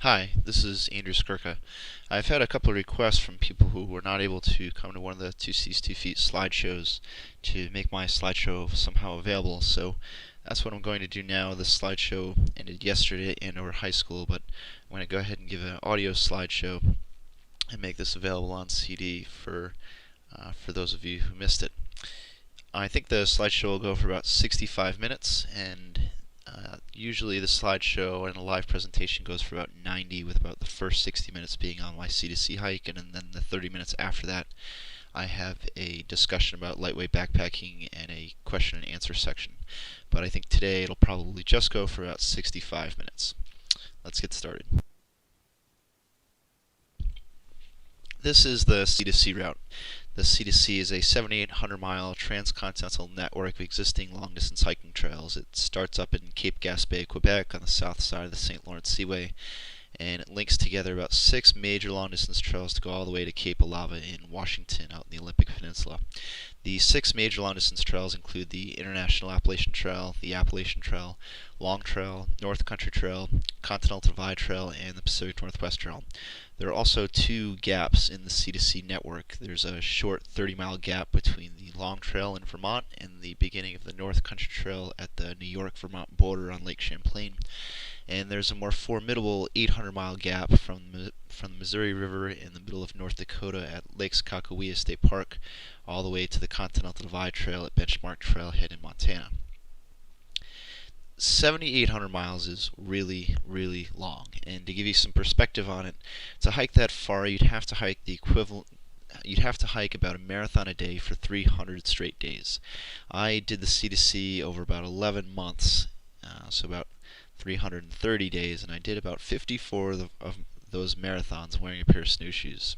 Hi, this is Andrew Skirka. I've had a couple of requests from people who were not able to come to one of the 2Cs 2 Feet slideshows to make my slideshow somehow available, so that's what I'm going to do now. This slideshow ended yesterday and over high school, but I'm going to go ahead and give an audio slideshow and make this available on CD for those of you who missed it. I think the slideshow will go for about 65 minutes, and usually the slideshow and a live presentation goes for about 90, with about the first 60 minutes being on my C2C hike, and then the 30 minutes after that I have a discussion about lightweight backpacking and a question and answer section. But I think today it'll probably just go for about 65 minutes. Let's get started. This is the C2C route. The C2C is a 7,800-mile transcontinental network of existing long-distance hiking trails. It starts up in Cape Gaspe, Quebec, on the south side of the St. Lawrence Seaway, and it links together about 6 major long-distance trails to go all the way to Cape Alava in Washington, out in the Olympic Peninsula. The 6 major long-distance trails include the International Appalachian Trail, the Appalachian Trail, Long Trail, North Country Trail, Continental Divide Trail, and the Pacific Northwest Trail. There are also 2 gaps in the C2C network. There's a short 30-mile gap between the Long Trail in Vermont and the beginning of the North Country Trail at the New York-Vermont border on Lake Champlain. And there's a more formidable 800-mile gap from the Missouri River in the middle of North Dakota at Lake Sakakawea State Park all the way to the Continental Divide Trail at Benchmark Trailhead in Montana. 7,800 miles is really, really long, and to give you some perspective on it, to hike that far you'd have to hike the equivalent you'd have to hike about a marathon a day for 300 straight days. I did the C2C over about 11 months, so about 330 days, and I did about 54 of those marathons wearing a pair of snowshoes.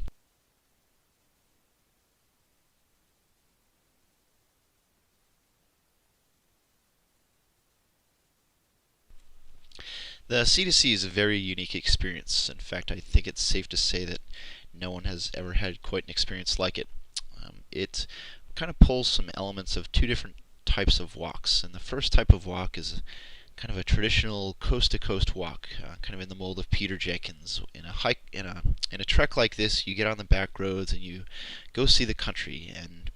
The C2C is a very unique experience. In fact, I think it's safe to say that no one has ever had quite an experience like it. It kind of pulls some elements of 2 different types of walks, and the first type of walk is kind of a traditional coast-to-coast walk, kind of in the mold of Peter Jenkins. In a trek like this, you get on the back roads and you go see the country, and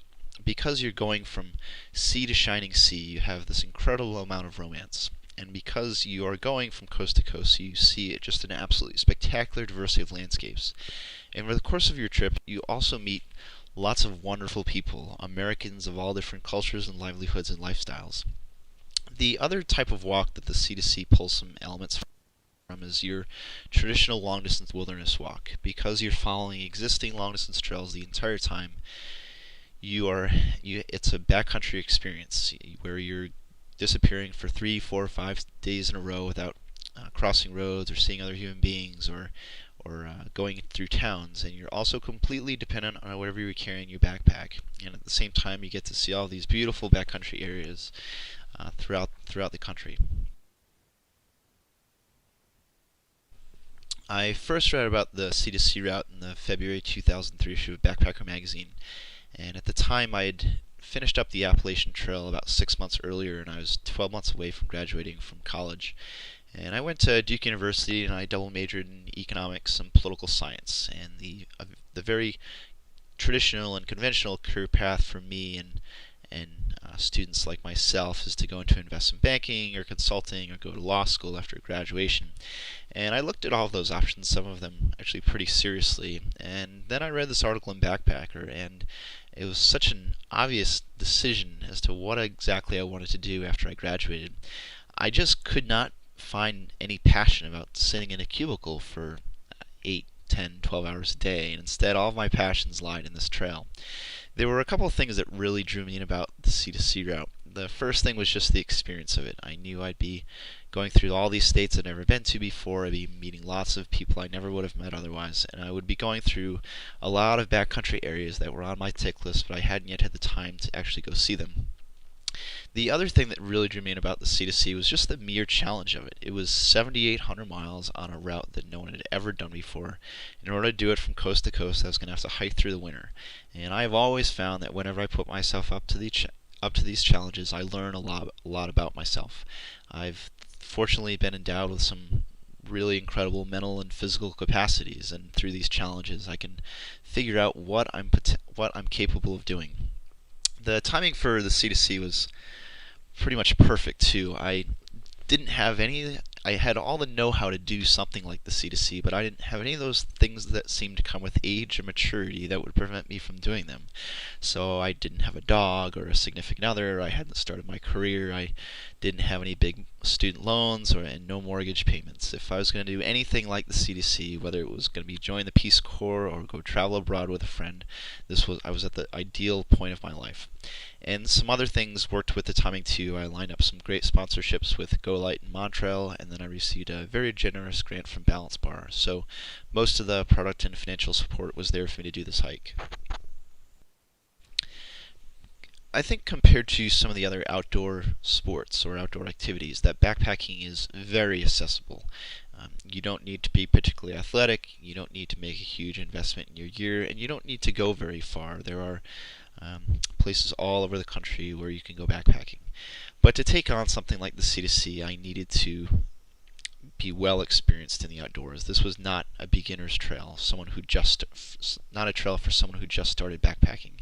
because you're going from sea to shining sea, you have this incredible amount of romance. And because you are going from coast to coast, you see just an absolutely spectacular diversity of landscapes. And over the course of your trip, you also meet lots of wonderful people, Americans of all different cultures and livelihoods and lifestyles. The other type of walk that the C2C pulls some elements from is your traditional long-distance wilderness walk. Because you're following existing long-distance trails the entire time, it's a backcountry experience where you're disappearing for 3, 4, 5 days in a row without crossing roads or seeing other human beings or going through towns, and you're also completely dependent on whatever you're carrying in your backpack. And at the same time, you get to see all these beautiful backcountry areas throughout the country. I first read about the C2C route in the February 2003 issue of Backpacker magazine, and at the time I had finished up the Appalachian Trail about 6 months earlier, and I was 12 months away from graduating from college. And I went to Duke University, and I double majored in economics and political science. And the very traditional and conventional career path for me and students like myself is to go into investment banking or consulting or go to law school after graduation. And I looked at all of those options, some of them actually pretty seriously. And then I read this article in Backpacker, and it was such an obvious decision as to what exactly I wanted to do after I graduated. I just could not find any passion about sitting in a cubicle for 8, 10, 12 hours a day, and instead all of my passions lied in this trail. There were a couple of things that really drew me in about the C2C route. The first thing was just the experience of it. I knew I'd be going through all these states I'd never been to before. I'd be meeting lots of people I never would have met otherwise, and I would be going through a lot of backcountry areas that were on my tick list, but I hadn't yet had the time to actually go see them. The other thing that really drew me in about the C2C was just the mere challenge of it. It was 7,800 miles on a route that no one had ever done before. In order to do it from coast to coast, I was going to have to hike through the winter. And I've always found that whenever I put myself up to these challenges, I learn a lot about myself. I've fortunately been endowed with some really incredible mental and physical capacities, and through these challenges I can figure out what I'm capable of doing. The timing for the C2C was pretty much perfect too. I had all the know-how to do something like the C2C, but I didn't have any of those things that seemed to come with age and maturity that would prevent me from doing them. So I didn't have a dog or a significant other, I hadn't started my career, I didn't have any big student loans and no mortgage payments. If I was going to do anything like the C2C, whether it was going to be join the Peace Corps or go travel abroad with a friend, I was at the ideal point of my life. And some other things worked with the timing too. I lined up some great sponsorships with Go Light and Montreal, and then I received a very generous grant from Balance Bar. So most of the product and financial support was there for me to do this hike. I think compared to some of the other outdoor sports or outdoor activities, that backpacking is very accessible. You don't need to be particularly athletic, you don't need to make a huge investment in your gear, and you don't need to go very far. There are places all over the country where you can go backpacking. But to take on something like the C2C, I needed to be well experienced in the outdoors. This was not a beginner's trail, not a trail for someone who just started backpacking.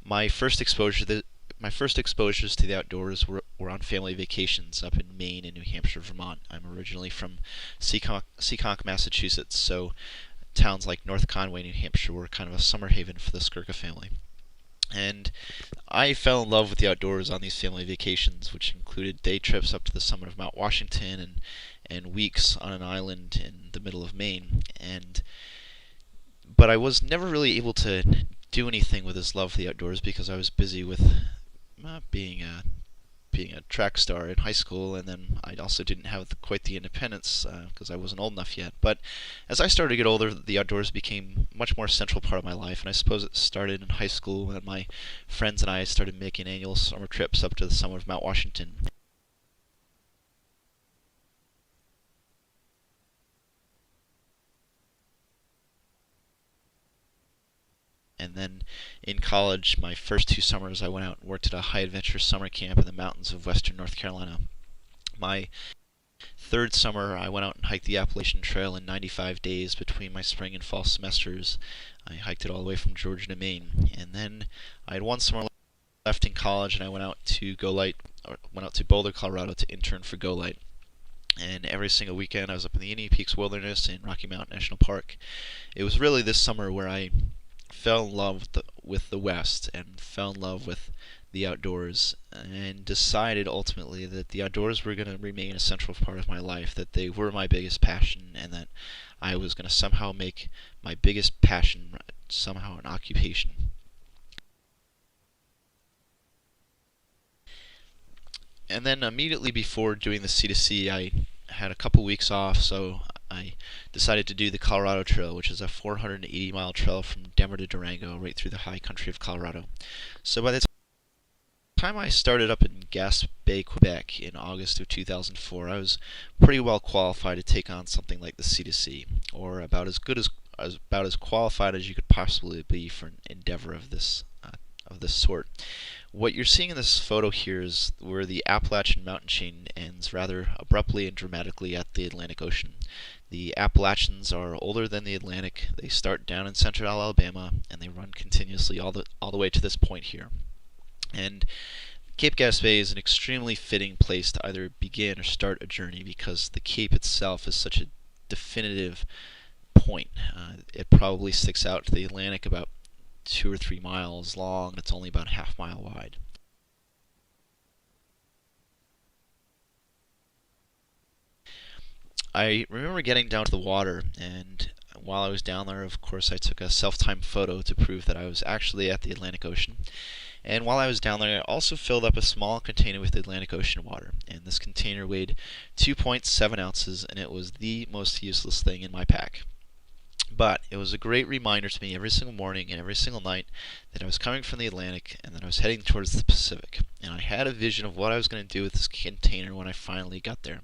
My first exposures to the outdoors were on family vacations up in Maine and New Hampshire, Vermont. I'm originally from Seekonk, Massachusetts, so towns like North Conway, New Hampshire were kind of a summer haven for the Skirka family. And I fell in love with the outdoors on these family vacations, which included day trips up to the summit of Mount Washington and weeks on an island in the middle of Maine. But I was never really able to do anything with this love for the outdoors because I was busy with being a track star in high school, and then I also didn't have quite the independence because I wasn't old enough yet. But as I started to get older, the outdoors became a much more central part of my life, and I suppose it started in high school when my friends and I started making annual summer trips up to the summit of Mount Washington. And then in college, my first 2 summers, I went out and worked at a high adventure summer camp in the mountains of western North Carolina. My third summer, I went out and hiked the Appalachian Trail in 95 days between my spring and fall semesters. I hiked it all the way from Georgia to Maine. And then I had 1 summer left in college, and I went out to Boulder, Colorado to intern for Go Light. And every single weekend, I was up in the Indian Peaks Wilderness in Rocky Mountain National Park. It was really this summer where I fell in love with the West and fell in love with the outdoors, and decided ultimately that the outdoors were going to remain a central part of my life, that they were my biggest passion, and that I was going to somehow make my biggest passion somehow an occupation. And then immediately before doing the C2C, I had a couple weeks off, so I decided to do the Colorado Trail, which is a 480-mile trail from Denver to Durango, right through the high country of Colorado. So by the time I started up in Gaspe, Quebec in August of 2004, I was pretty well qualified to take on something like the C2C, or about as qualified as you could possibly be for an endeavor of this sort. What you're seeing in this photo here is where the Appalachian mountain chain ends rather abruptly and dramatically at the Atlantic Ocean. The Appalachians are older than the Atlantic. They start down in central Alabama and they run continuously all the way to this point here. And Cape Gaspe is an extremely fitting place to either begin or start a journey because the Cape itself is such a definitive point. It probably sticks out to the Atlantic about 2 or 3 miles long. It's only about a half-mile wide. I remember getting down to the water, and while I was down there, of course, I took a self-timed photo to prove that I was actually at the Atlantic Ocean. And while I was down there, I also filled up a small container with Atlantic Ocean water, and this container weighed 2.7 ounces, and it was the most useless thing in my pack. But it was a great reminder to me every single morning and every single night that I was coming from the Atlantic and that I was heading towards the Pacific. And I had a vision of what I was going to do with this container when I finally got there.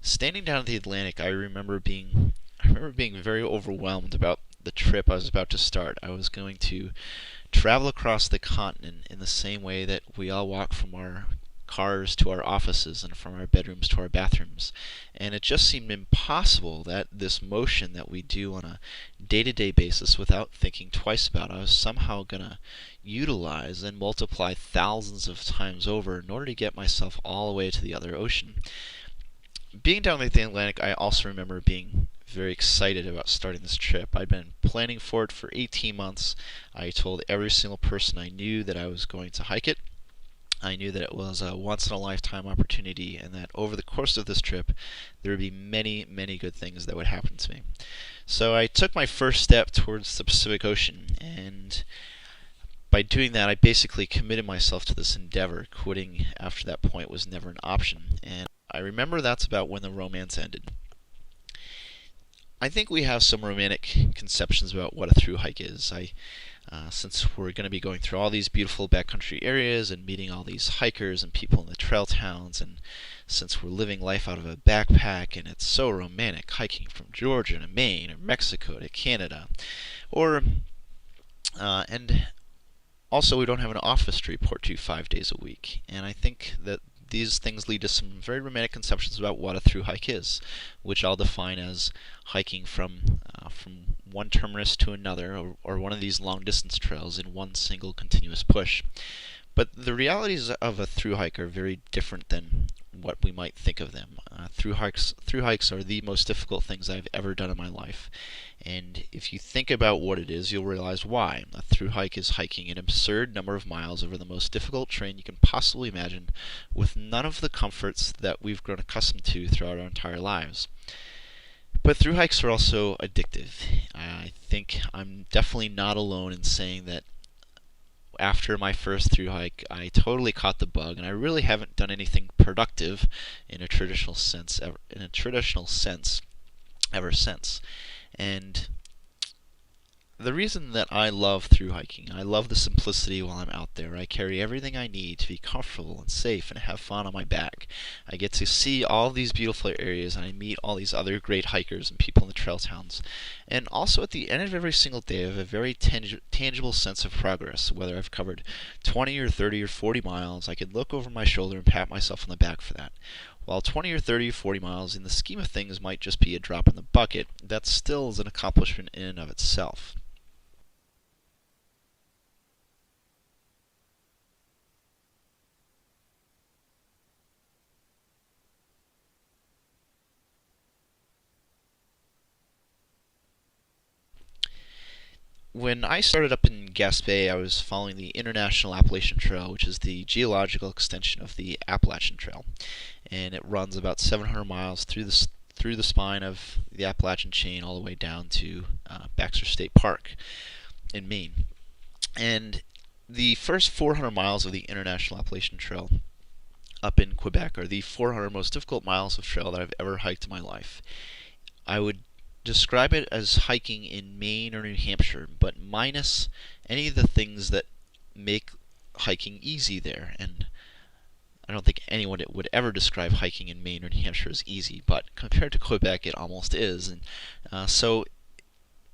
Standing down at the Atlantic, I remember being very overwhelmed about the trip I was about to start. I was going to travel across the continent in the same way that we all walk from our cars to our offices and from our bedrooms to our bathrooms. And it just seemed impossible that this motion that we do on a day-to-day basis without thinking twice about it, I was somehow going to utilize and multiply thousands of times over in order to get myself all the way to the other ocean. Being down the Atlantic, I also remember being very excited about starting this trip. I'd been planning for it for 18 months. I told every single person I knew that I was going to hike it. I knew that it was a once-in-a-lifetime opportunity and that over the course of this trip there would be many, many good things that would happen to me. So I took my first step towards the Pacific Ocean, and by doing that I basically committed myself to this endeavor. Quitting after that point was never an option, and I remember that's about when the romance ended. I think we have some romantic conceptions about what a thru hike is. Since we're going to be going through all these beautiful backcountry areas and meeting all these hikers and people in the trail towns, and since we're living life out of a backpack and it's so romantic, hiking from Georgia to Maine or Mexico to Canada, and also we don't have an office to report to 5 days a week. And I think that these things lead to some very romantic conceptions about what a thru hike is, which I'll define as hiking from one terminus to another, or one of these long distance trails in one single continuous push. But the realities of a thru hike are very different than what we might think of them. Thru hikes are the most difficult things I've ever done in my life. And if you think about what it is, you'll realize why. A thru hike is hiking an absurd number of miles over the most difficult terrain you can possibly imagine, with none of the comforts that we've grown accustomed to throughout our entire lives. But thru hikes are also addictive. I think I'm definitely not alone in saying that after my first thru hike, I totally caught the bug, and I really haven't done anything productive in a traditional sense ever since. And the reason that I love thru hiking, I love the simplicity while I'm out there. I carry everything I need to be comfortable and safe and have fun on my back. I get to see all these beautiful areas, and I meet all these other great hikers and people in the trail towns. And also at the end of every single day I have a very tangible sense of progress. Whether I've covered 20 or 30 or 40 miles, I can look over my shoulder and pat myself on the back for that. While 20 or 30 or 40 miles in the scheme of things might just be a drop in the bucket, that still is an accomplishment in and of itself. When I started up in Gaspe, I was following the International Appalachian Trail, which is the geological extension of the Appalachian Trail, and it runs about 700 miles through the spine of the Appalachian chain all the way down to Baxter State Park in Maine. And the first 400 miles of the International Appalachian Trail up in Quebec are the 400 most difficult miles of trail that I've ever hiked in my life. I would describe it as hiking in Maine or New Hampshire, but minus any of the things that make hiking easy there. And I don't think anyone would ever describe hiking in Maine or New Hampshire as easy, but compared to Quebec it almost is. And so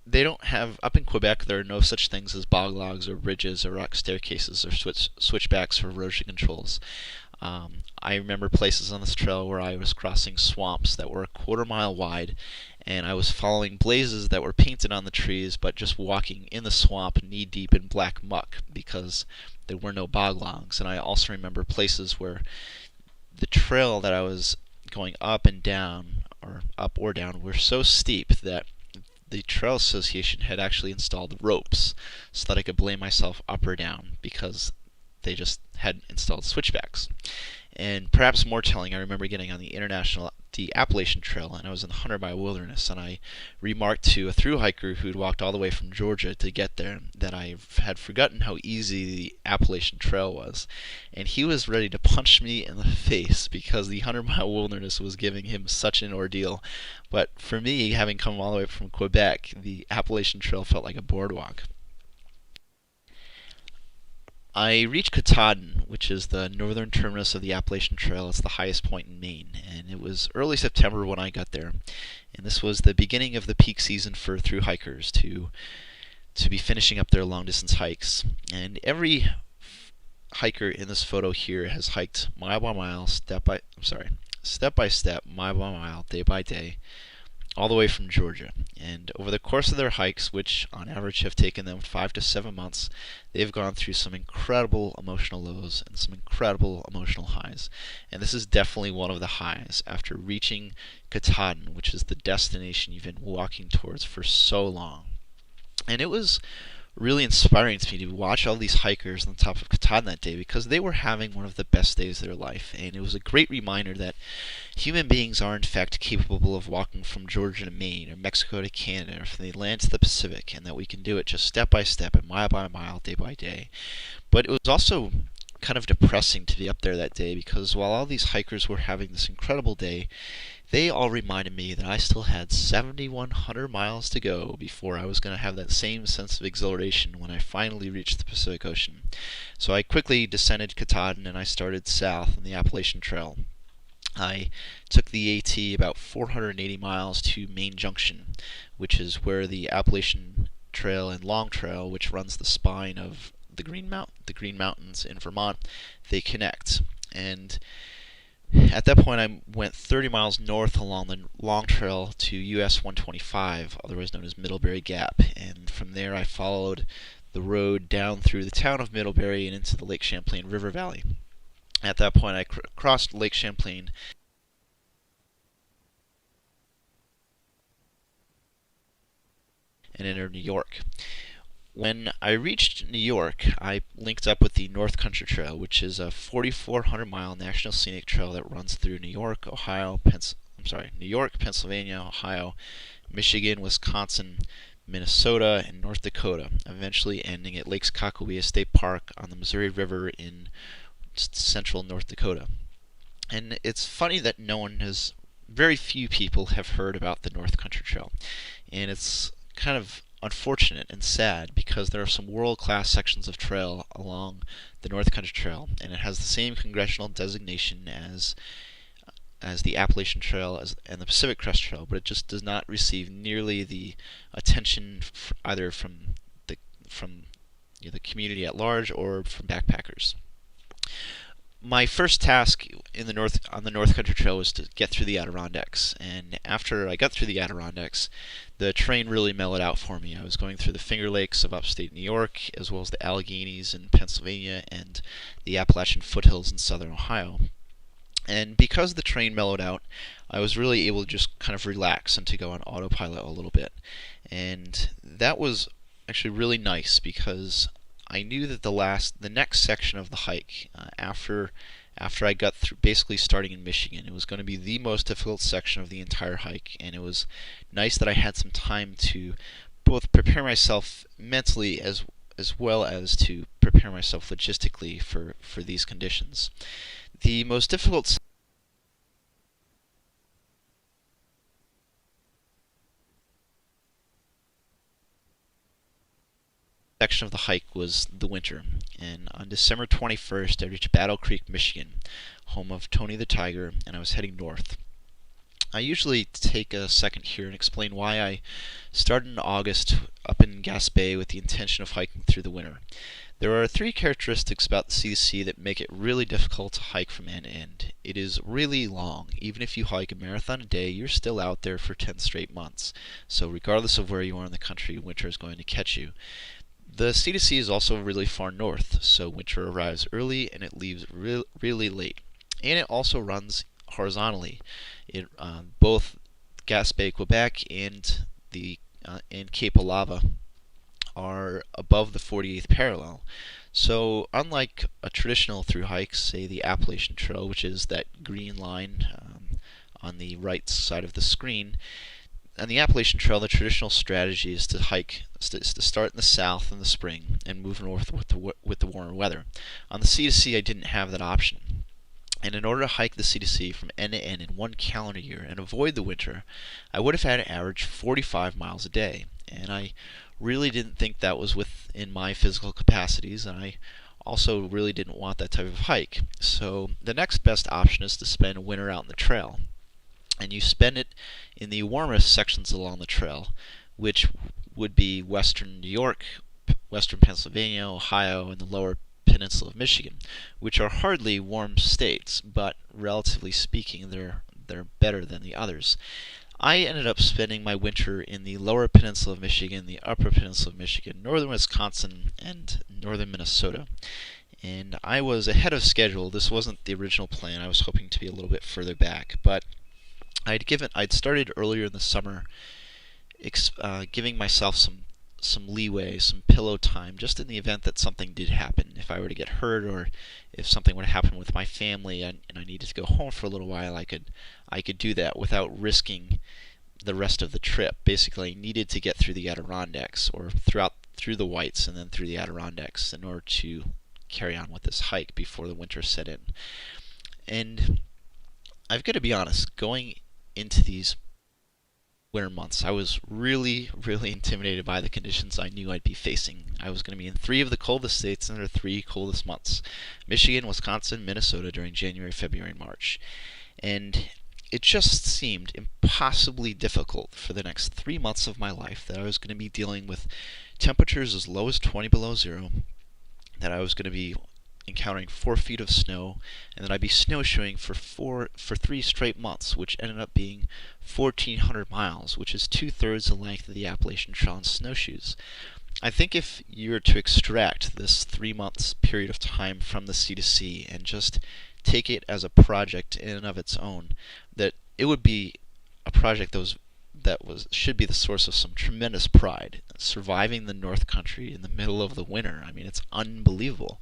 they don't have, up in Quebec there are no such things as bog logs or bridges or rock staircases or switchbacks or erosion controls. I remember places on this trail where I was crossing swamps that were a quarter-mile wide, and I was following blazes that were painted on the trees, but just walking in the swamp knee-deep in black muck because there were no bog logs. And I also remember places where the trail that I was going up and down, or up or down, were so steep that the Trail Association had actually installed ropes so that I could lay myself up or down because they just had installed switchbacks. And perhaps more telling, I remember getting on the Appalachian Trail, and I was in the 100-mile wilderness, and I remarked to a thru hiker who'd walked all the way from Georgia to get there that I had forgotten how easy the Appalachian Trail was. And he was ready to punch me in the face because the 100-mile wilderness was giving him such an ordeal. But for me, having come all the way from Quebec, the Appalachian Trail felt like a boardwalk. I reached Katahdin, which is the northern terminus of the Appalachian Trail. It's the highest point in Maine, and it was early September when I got there. And this was the beginning of the peak season for thru hikers to be finishing up their long distance hikes. And every hiker in this photo here has hiked mile by mile, step by step, mile by mile, day by day, all the way from Georgia. And over the course of their hikes, which on average have taken them 5 to 7 months, they've gone through some incredible emotional lows and some incredible emotional highs. And this is definitely one of the highs after reaching Katahdin, which is the destination you've been walking towards for so long. And it was really inspiring to me to watch all these hikers on the top of Katahdin that day, because they were having one of the best days of their life. And it was a great reminder that human beings are in fact capable of walking from Georgia to Maine, or Mexico to Canada, or from the Atlantic to the Pacific, and that we can do it just step by step and mile by mile, day by day. But it was also kind of depressing to be up there that day, because while all these hikers were having this incredible day, they all reminded me that I still had 7,100 miles to go before I was going to have that same sense of exhilaration when I finally reached the Pacific Ocean. So I quickly descended Katahdin and I started south on the Appalachian Trail. I took the AT about 480 miles to Main Junction, which is where the Appalachian Trail and Long Trail, which runs the spine of the Green Mountains in Vermont, they connect. And at that point, I went 30 miles north along the Long Trail to US 125, otherwise known as Middlebury Gap, and from there I followed the road down through the town of Middlebury and into the Lake Champlain River Valley. At that point, I crossed Lake Champlain and entered New York. When I reached New York, I linked up with the North Country Trail, which is a 4,400-mile national scenic trail that runs through New York, Pennsylvania, Ohio, Michigan, Wisconsin, Minnesota, and North Dakota, eventually ending at Lake Kakawea State Park on the Missouri River in central North Dakota. And it's funny that very few people have heard about the North Country Trail, and it's kind of unfortunate and sad because there are some world-class sections of trail along the North Country Trail, and it has the same congressional designation as the Appalachian Trail and the Pacific Crest Trail, but it just does not receive nearly the attention either from the community at large or from backpackers. My first task on the North Country Trail was to get through the Adirondacks, and after I got through the Adirondacks, the terrain really mellowed out for me. I was going through the Finger Lakes of upstate New York, as well as the Alleghenies in Pennsylvania, and the Appalachian foothills in southern Ohio. And because the terrain mellowed out, I was really able to just kind of relax and to go on autopilot a little bit. And that was actually really nice, because I knew that the next section of the hike, after I got through, basically starting in Michigan, it was going to be the most difficult section of the entire hike, and it was nice that I had some time to both prepare myself mentally as well as to prepare myself logistically for these conditions. The most difficult section of the hike was the winter, and on December 21st I reached Battle Creek, Michigan, home of Tony the Tiger, and I was heading north. I usually take a second here and explain why I started in August up in Gaspe with the intention of hiking through the winter. There are 3 characteristics about the CDC that make it really difficult to hike from end to end. It is really long. Even if you hike a marathon a day, you're still out there for 10 straight months. So regardless of where you are in the country, winter is going to catch you. The CDC is also really far north, so winter arrives early and it leaves really late. And it also runs horizontally. Both Gaspe, Quebec, and Cape Lava are above the 48th parallel. So unlike a traditional thru hike, say the Appalachian Trail, which is that green line on the right side of the screen, on the Appalachian Trail, the traditional strategy is to start in the south in the spring and move north with the warmer weather. On the C2C, I didn't have that option. And in order to hike the C2C from end to end in one calendar year and avoid the winter, I would have had to average 45 miles a day. And I really didn't think that was within my physical capacities, and I also really didn't want that type of hike. So the next best option is to spend winter out in the trail. And you spend it in the warmest sections along the trail, which would be western New York, western Pennsylvania, Ohio, and the lower peninsula of Michigan, which are hardly warm states, but relatively speaking, they're better than the others. I ended up spending my winter in the lower peninsula of Michigan, the upper peninsula of Michigan, northern Wisconsin, and northern Minnesota. And I was ahead of schedule. This wasn't the original plan. I was hoping to be a little bit further back, but I'd started earlier in the summer, giving myself some leeway, some pillow time, just in the event that something did happen. If I were to get hurt, or if something were to happen with my family, and I needed to go home for a little while, I could do that without risking the rest of the trip. Basically, I needed to get through the Adirondacks, or through the Whites, and then through the Adirondacks, in order to carry on with this hike before the winter set in. And I've got to be honest, going into these winter months, I was really, really intimidated by the conditions I knew I'd be facing. I was going to be in 3 of the coldest states under 3 coldest months: Michigan, Wisconsin, Minnesota, during January, February, and March. And it just seemed impossibly difficult for the next 3 months of my life that I was going to be dealing with temperatures as low as 20 below zero, that I was going to be encountering 4 feet of snow, and that I'd be snowshoeing for 3 straight months, which ended up being 1,400 miles, which is 2/3 the length of the Appalachian Trail on snowshoes. I think if you were to extract this 3 months period of time from the sea to sea and just take it as a project in and of its own, that it would be a project that should be the source of some tremendous pride. Surviving the North Country in the middle of the winter, I mean, it's unbelievable.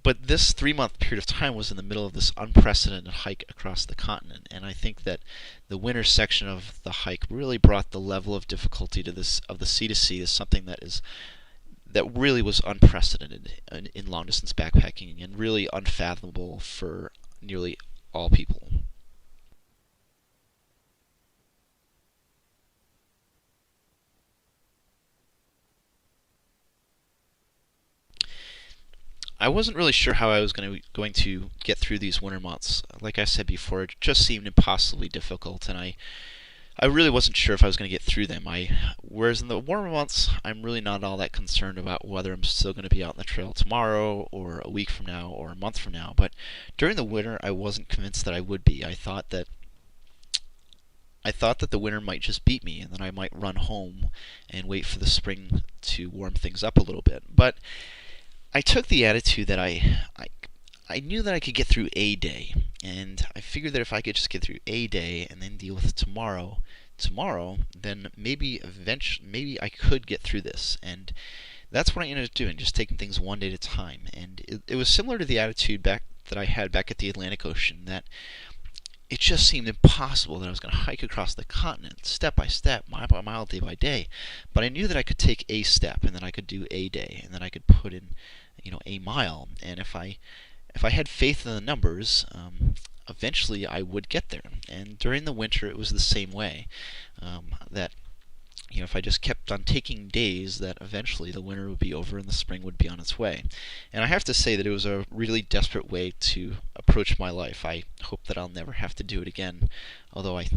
But this 3-month period of time was in the middle of this unprecedented hike across the continent, and I think that the winter section of the hike really brought the level of difficulty to this of the sea to sea as something that really was unprecedented in long distance backpacking, and really unfathomable for nearly all people. I wasn't really sure how I was going to get through these winter months. Like I said before, it just seemed impossibly difficult, and I really wasn't sure if I was going to get through them. Whereas in the warmer months, I'm really not all that concerned about whether I'm still going to be out on the trail tomorrow, or a week from now, or a month from now. But during the winter, I wasn't convinced that I would be. I thought that the winter might just beat me, and then I might run home and wait for the spring to warm things up a little bit. But I took the attitude that I knew that I could get through a day, and I figured that if I could just get through a day and then deal with tomorrow, then maybe I could get through this. And that's what I ended up doing, just taking things one day at a time. And it was similar to the attitude that I had back at the Atlantic Ocean, that it just seemed impossible that I was going to hike across the continent step by step, mile by mile, day by day. But I knew that I could take a step, and then I could do a day, and then I could put in, a mile. And if I had faith in the numbers, eventually I would get there. And during the winter, it was the same way. That if I just kept on taking days, that eventually the winter would be over and the spring would be on its way. And I have to say that it was a really desperate way to approach my life. I hope that I'll never have to do it again, although I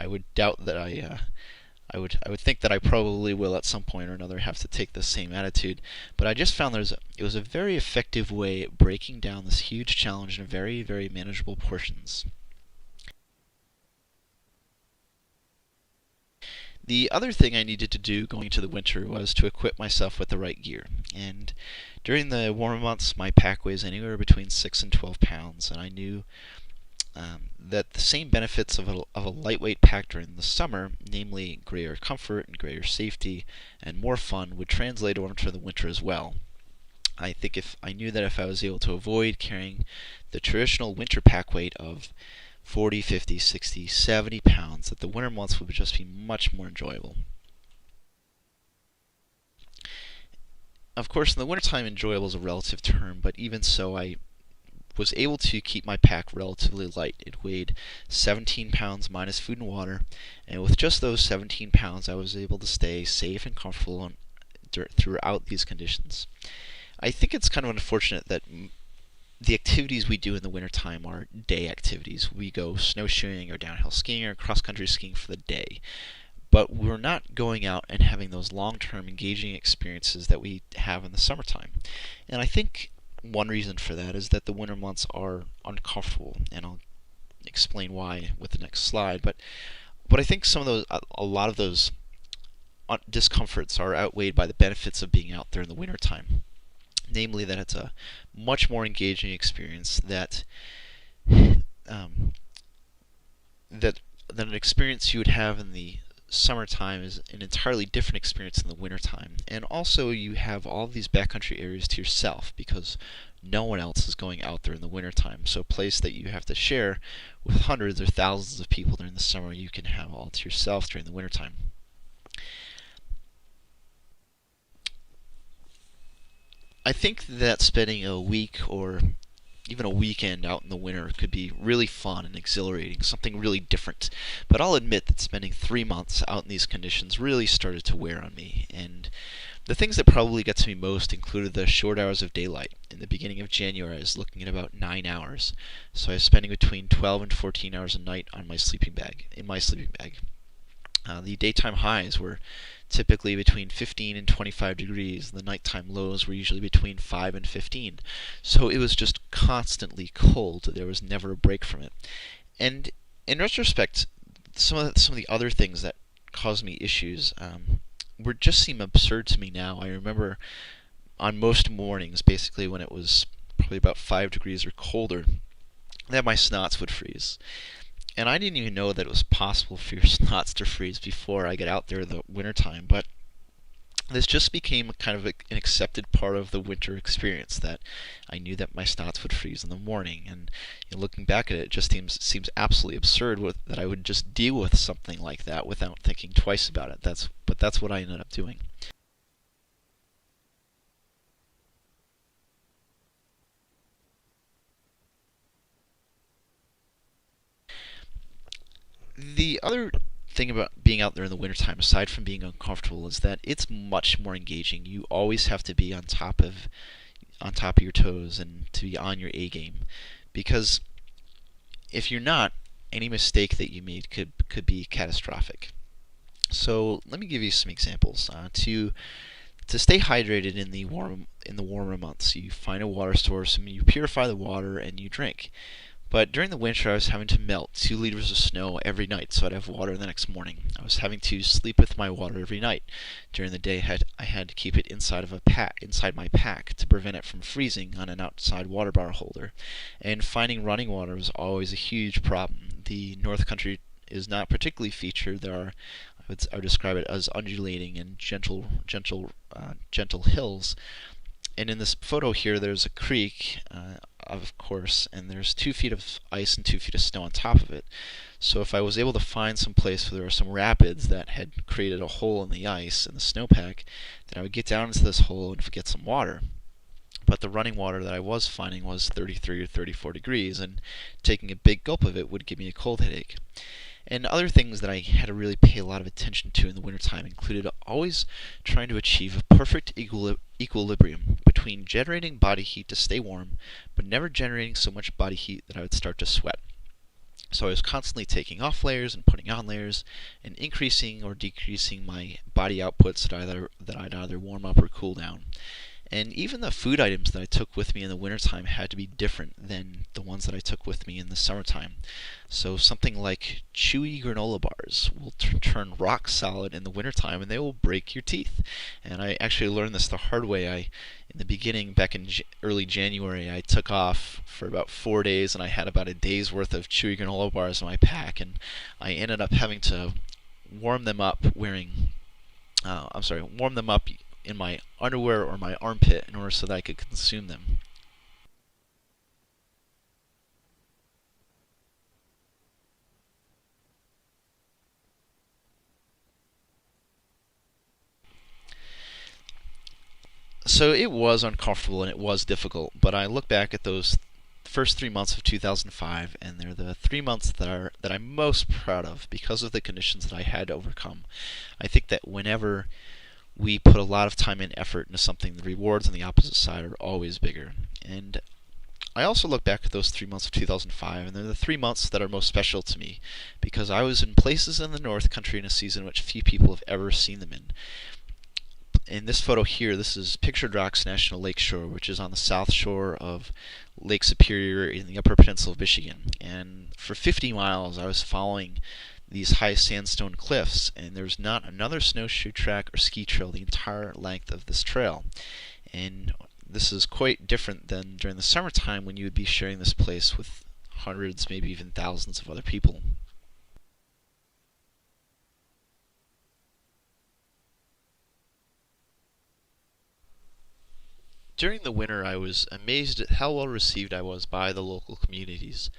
would doubt that I would think that I probably will at some point or another have to take the same attitude. But I just found it was a very effective way at breaking down this huge challenge in very, very manageable portions. The other thing I needed to do going into the winter was to equip myself with the right gear. And during the warmer months, my pack weighs anywhere between 6 and 12 pounds, and I knew that the same benefits of a lightweight pack during the summer, namely greater comfort and greater safety and more fun, would translate over to the winter as well. I knew that if I was able to avoid carrying the traditional winter pack weight of 40, 50, 60, 70 pounds, that the winter months would just be much more enjoyable. Of course, in the wintertime, enjoyable is a relative term, but even so, I was able to keep my pack relatively light. It weighed 17 pounds minus food and water, and with just those 17 pounds, I was able to stay safe and comfortable throughout these conditions. I think it's kind of unfortunate that the activities we do in the wintertime are day activities. We go snowshoeing or downhill skiing or cross-country skiing for the day. but we're not going out and having those long-term engaging experiences that we have in the summertime. And I think one reason for that is that the winter months are uncomfortable, and I'll explain why with the next slide. But I think a lot of those discomforts are outweighed by the benefits of being out there in the wintertime. Namely, that it's a much more engaging experience, that that an experience you would have in the summertime is an entirely different experience in the wintertime. And also, you have all these backcountry areas to yourself because no one else is going out there in the wintertime. So a place that you have to share with hundreds or thousands of people during the summer, you can have all to yourself during the wintertime. I think that spending a week or even a weekend out in the winter could be really fun and exhilarating, something really different. But I'll admit that spending 3 months out in these conditions really started to wear on me. And the things that probably got to me most included the short hours of daylight. In the beginning of January, I was looking at about 9 hours. So I was spending between 12 and 14 hours a night on my sleeping bag, in my sleeping bag. The daytime highs were typically between 15 and 25 degrees. The nighttime lows were usually between 5 and 15. So it was just constantly cold. There was never a break from it. And in retrospect, some of the other things that caused me issues just seem absurd to me now. I remember on most mornings, basically when it was probably about 5 degrees or colder, that my snots would freeze. And I didn't even know that it was possible for your snots to freeze before I got out there in the wintertime, but this just became kind of an accepted part of the winter experience, that I knew that my snots would freeze in the morning. And looking back at it, it just seems absolutely absurd that I would just deal with something like that without thinking twice about it. But that's what I ended up doing. The other thing about being out there in the wintertime, aside from being uncomfortable, is that it's much more engaging. You always have to be on top of your toes and to be on your A game, because if you're not, any mistake that you made could be catastrophic. So let me give you some examples. To stay hydrated in the warmer months, you find a water source and you purify the water and you drink. But during the winter, I was having to melt 2 liters of snow every night so I'd have water the next morning. I was having to sleep with my water every night. During the day, I had to keep it inside my pack to prevent it from freezing on an outside water bottle holder. And finding running water was always a huge problem. The North Country is not particularly featured. I would describe it as undulating and gentle hills. And in this photo here, there's a creek, of course, and there's 2 feet of ice and 2 feet of snow on top of it. So if I was able to find some place where there were some rapids that had created a hole in the ice and the snowpack, then I would get down into this hole and get some water. But the running water that I was finding was 33 or 34 degrees, and taking a big gulp of it would give me a cold headache. And other things that I had to really pay a lot of attention to in the wintertime included always trying to achieve a perfect equilibrium between generating body heat to stay warm, but never generating so much body heat that I would start to sweat. So I was constantly taking off layers and putting on layers, and increasing or decreasing my body outputs that I'd either warm up or cool down. And even the food items that I took with me in the wintertime had to be different than the ones that I took with me in the summertime. So something like chewy granola bars will turn rock solid in the wintertime, and they will break your teeth. And I actually learned this the hard way. In the beginning, back in early January, I took off for about 4 days, and I had about a day's worth of chewy granola bars in my pack, and I ended up having to warm them up in my underwear or my armpit in order so that I could consume them. So it was uncomfortable and it was difficult, but I look back at those first 3 months of 2005, and they're the 3 months that I'm most proud of because of the conditions that I had to overcome. I think that whenever we put a lot of time and effort into something, the rewards on the opposite side are always bigger. And I also look back at those 3 months of 2005, and they're the 3 months that are most special to me because I was in places in the North Country in a season which few people have ever seen them in. In this photo here, this is Pictured Rocks National Lakeshore, which is on the south shore of Lake Superior in the Upper Peninsula of Michigan. And for 50 miles, I was following these high sandstone cliffs, and there's not another snowshoe track or ski trail the entire length of this trail. And this is quite different than during the summertime when you would be sharing this place with hundreds, maybe even thousands of other people. During the winter, I was amazed at how well received I was by the local communities.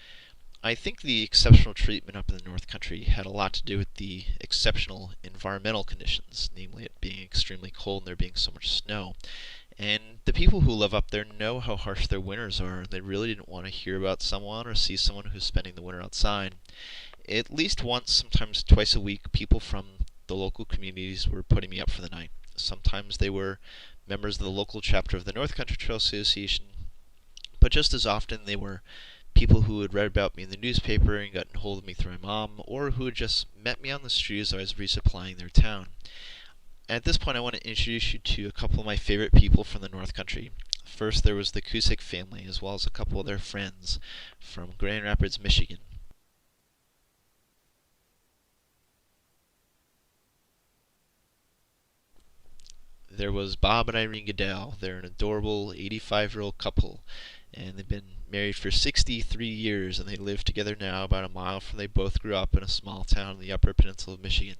I think the exceptional treatment up in the North Country had a lot to do with the exceptional environmental conditions, namely it being extremely cold and there being so much snow. And the people who live up there know how harsh their winters are. They really didn't want to hear about someone or see someone who's spending the winter outside. At least once, sometimes twice a week, people from the local communities were putting me up for the night. Sometimes they were members of the local chapter of the North Country Trail Association, but just as often they were people who had read about me in the newspaper and gotten hold of me through my mom, or who had just met me on the street as I was resupplying their town. At this point, I want to introduce you to a couple of my favorite people from the North Country. First, there was the Cusick family, as well as a couple of their friends from Grand Rapids, Michigan. There was Bob and Irene Goodell. They're an adorable 85-year-old couple, and they've been married for 63 years, and they live together now about a mile from where they both grew up in a small town in the Upper Peninsula of Michigan.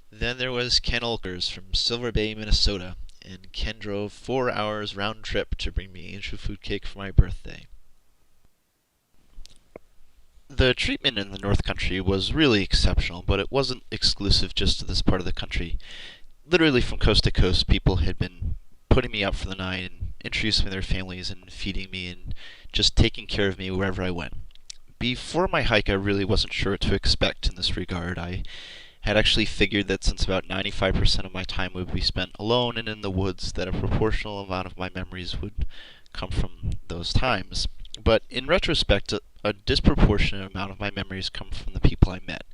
Then there was Ken Olkers from Silver Bay, Minnesota, and Ken drove 4 hours round trip to bring me angel food cake for my birthday. The treatment in the North Country was really exceptional, but it wasn't exclusive just to this part of the country. Literally from coast to coast, people had been putting me up for the night and introducing me to their families and feeding me and just taking care of me wherever I went. Before my hike, I really wasn't sure what to expect in this regard. I had actually figured that since about 95% of my time would be spent alone and in the woods, that a proportional amount of my memories would come from those times. But in retrospect, a disproportionate amount of my memories come from the people I met,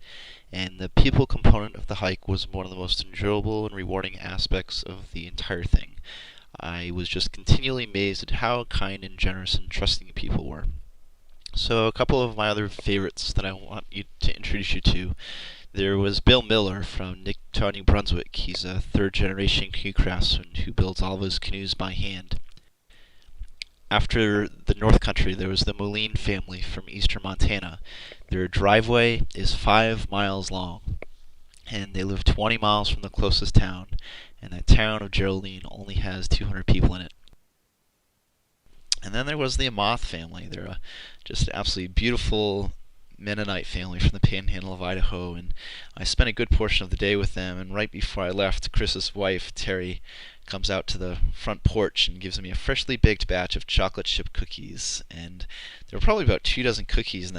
and the people component of the hike was one of the most enjoyable and rewarding aspects of the entire thing. I was just continually amazed at how kind and generous and trusting people were. So a couple of my other favorites that I want you to introduce you to. There was Bill Miller from Nicktown, New Brunswick. He's a third-generation canoe craftsman who builds all of his canoes by hand. After the North Country, there was the Moline family from eastern Montana. Their driveway is 5 miles long, and they live 20 miles from the closest town, and that town of Geraldine only has 200 people in it. And then there was the Amoth family. They're just an absolutely beautiful Mennonite family from the Panhandle of Idaho, and I spent a good portion of the day with them. And right before I left, Chris's wife, Terry, comes out to the front porch and gives me a freshly baked batch of chocolate chip cookies. And there were probably about 2 dozen cookies in